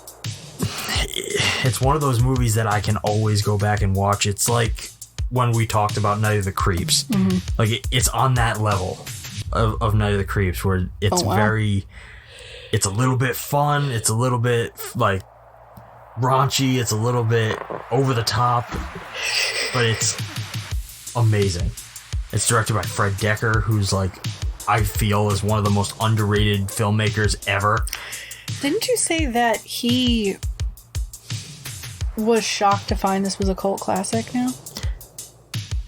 it's one of those movies that I can always go back and watch. It's like when we talked about Night of the Creeps. Mm-hmm. Like, it's on that level of Night of the Creeps, where it's it's a little bit fun, it's a little bit, like, raunchy, it's a little bit over the top, but it's amazing. It's directed by Fred Decker, who's, like, I feel is one of the most underrated filmmakers ever. Didn't you say that he was shocked to find this was a cult classic now?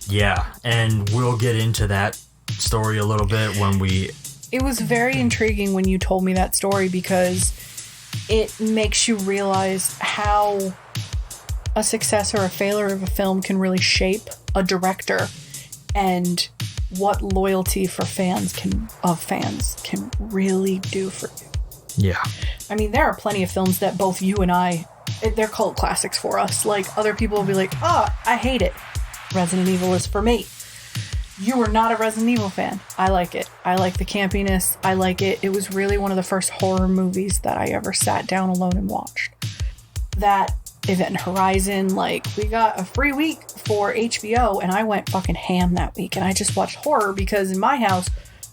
Yeah, and we'll get into that story a little bit when we... It was very intriguing when you told me that story, because it makes you realize how a success or a failure of a film can really shape a director, and what loyalty for fans can really do for you. Yeah. I mean, there are plenty of films that both you and I, they're cult classics for us. Like, other people will be like, oh, I hate it. Resident Evil is for me. You are not a Resident Evil fan. I like it. I like the campiness. I like it. It was really one of the first horror movies that I ever sat down alone and watched. That, Event Horizon, like, we got a free week for HBO, and I went fucking ham that week, and I just watched horror, because in my house,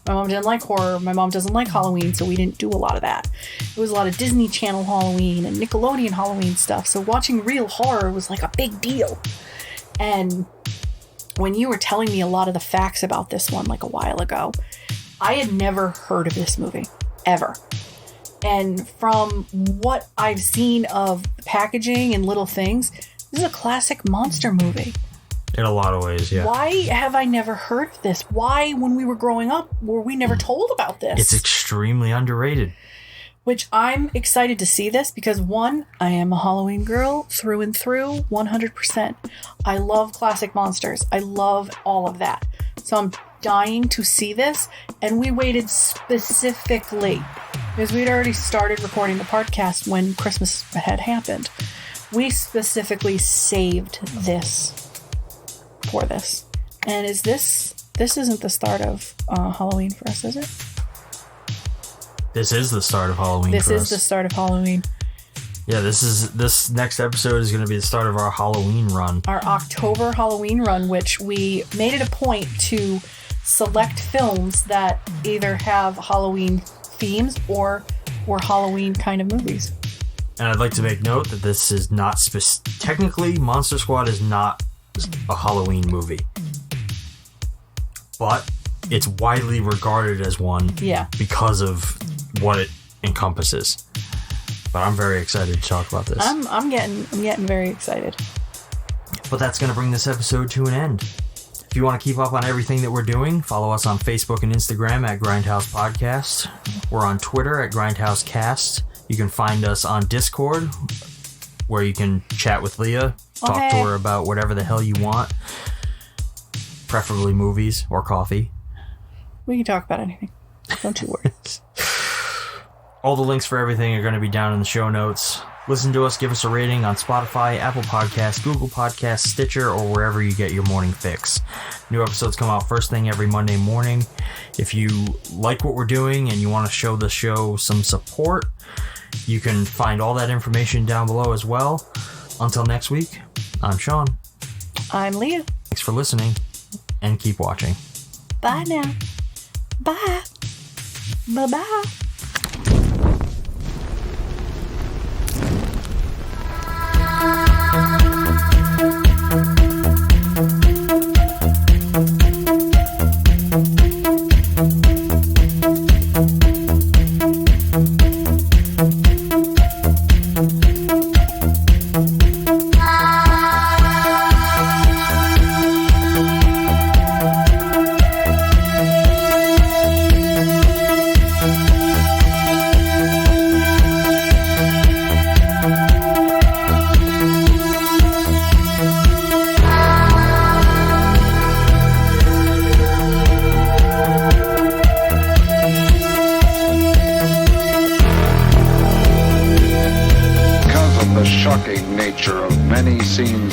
my mom didn't like horror, my mom doesn't like Halloween, so we didn't do a lot of that. It was a lot of Disney Channel Halloween and Nickelodeon Halloween stuff, so watching real horror was like a big deal. And when you were telling me a lot of the facts about this one, like, a while ago, I had never heard of this movie, ever. And from what I've seen of packaging and little things, this is a classic monster movie. In a lot of ways, yeah. Why have I never heard of this? Why, when we were growing up, were we never told about this? It's extremely underrated. Which I'm excited to see this, because one, I am a Halloween girl through and through, 100%. I love classic monsters. I love all of that. So I'm dying to see this, and we waited specifically, because we'd already started recording the podcast when Christmas had happened. We specifically saved this for this. And this isn't the start of Halloween for us, is it? This is the start of Halloween. This is the start of Halloween. Yeah, this next episode is going to be the start of our Halloween run. Our October Halloween run, which we made it a point to select films that either have Halloween themes or were Halloween kind of movies. And I'd like to make note that this is not technically, Monster Squad is not a Halloween movie, but it's widely regarded as one. Yeah. Because of what it encompasses. But I'm very excited to talk about this. I'm getting very excited. But that's going to bring this episode to an end. If you want to keep up on everything that we're doing, follow us on Facebook and Instagram at Grindhouse Podcast. We're on Twitter at Grindhouse Cast. You can find us on Discord, where you can chat with Leah, talk to her about whatever the hell you want. preferably movies or coffee. We can talk about anything. Don't you worry. All the links for everything are going to be down in the show notes. Listen to us, give us a rating on Spotify, Apple Podcasts, Google Podcasts, Stitcher, or wherever you get your morning fix. New episodes come out first thing every Monday morning. If you like what we're doing and you want to show the show some support, you can find all that information down below as well. Until next week, I'm Shawn. I'm Leah. Thanks for listening, and keep watching. Bye now. Bye. Bye-bye.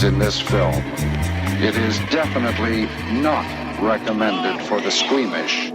In this film, it is definitely not recommended for the squeamish.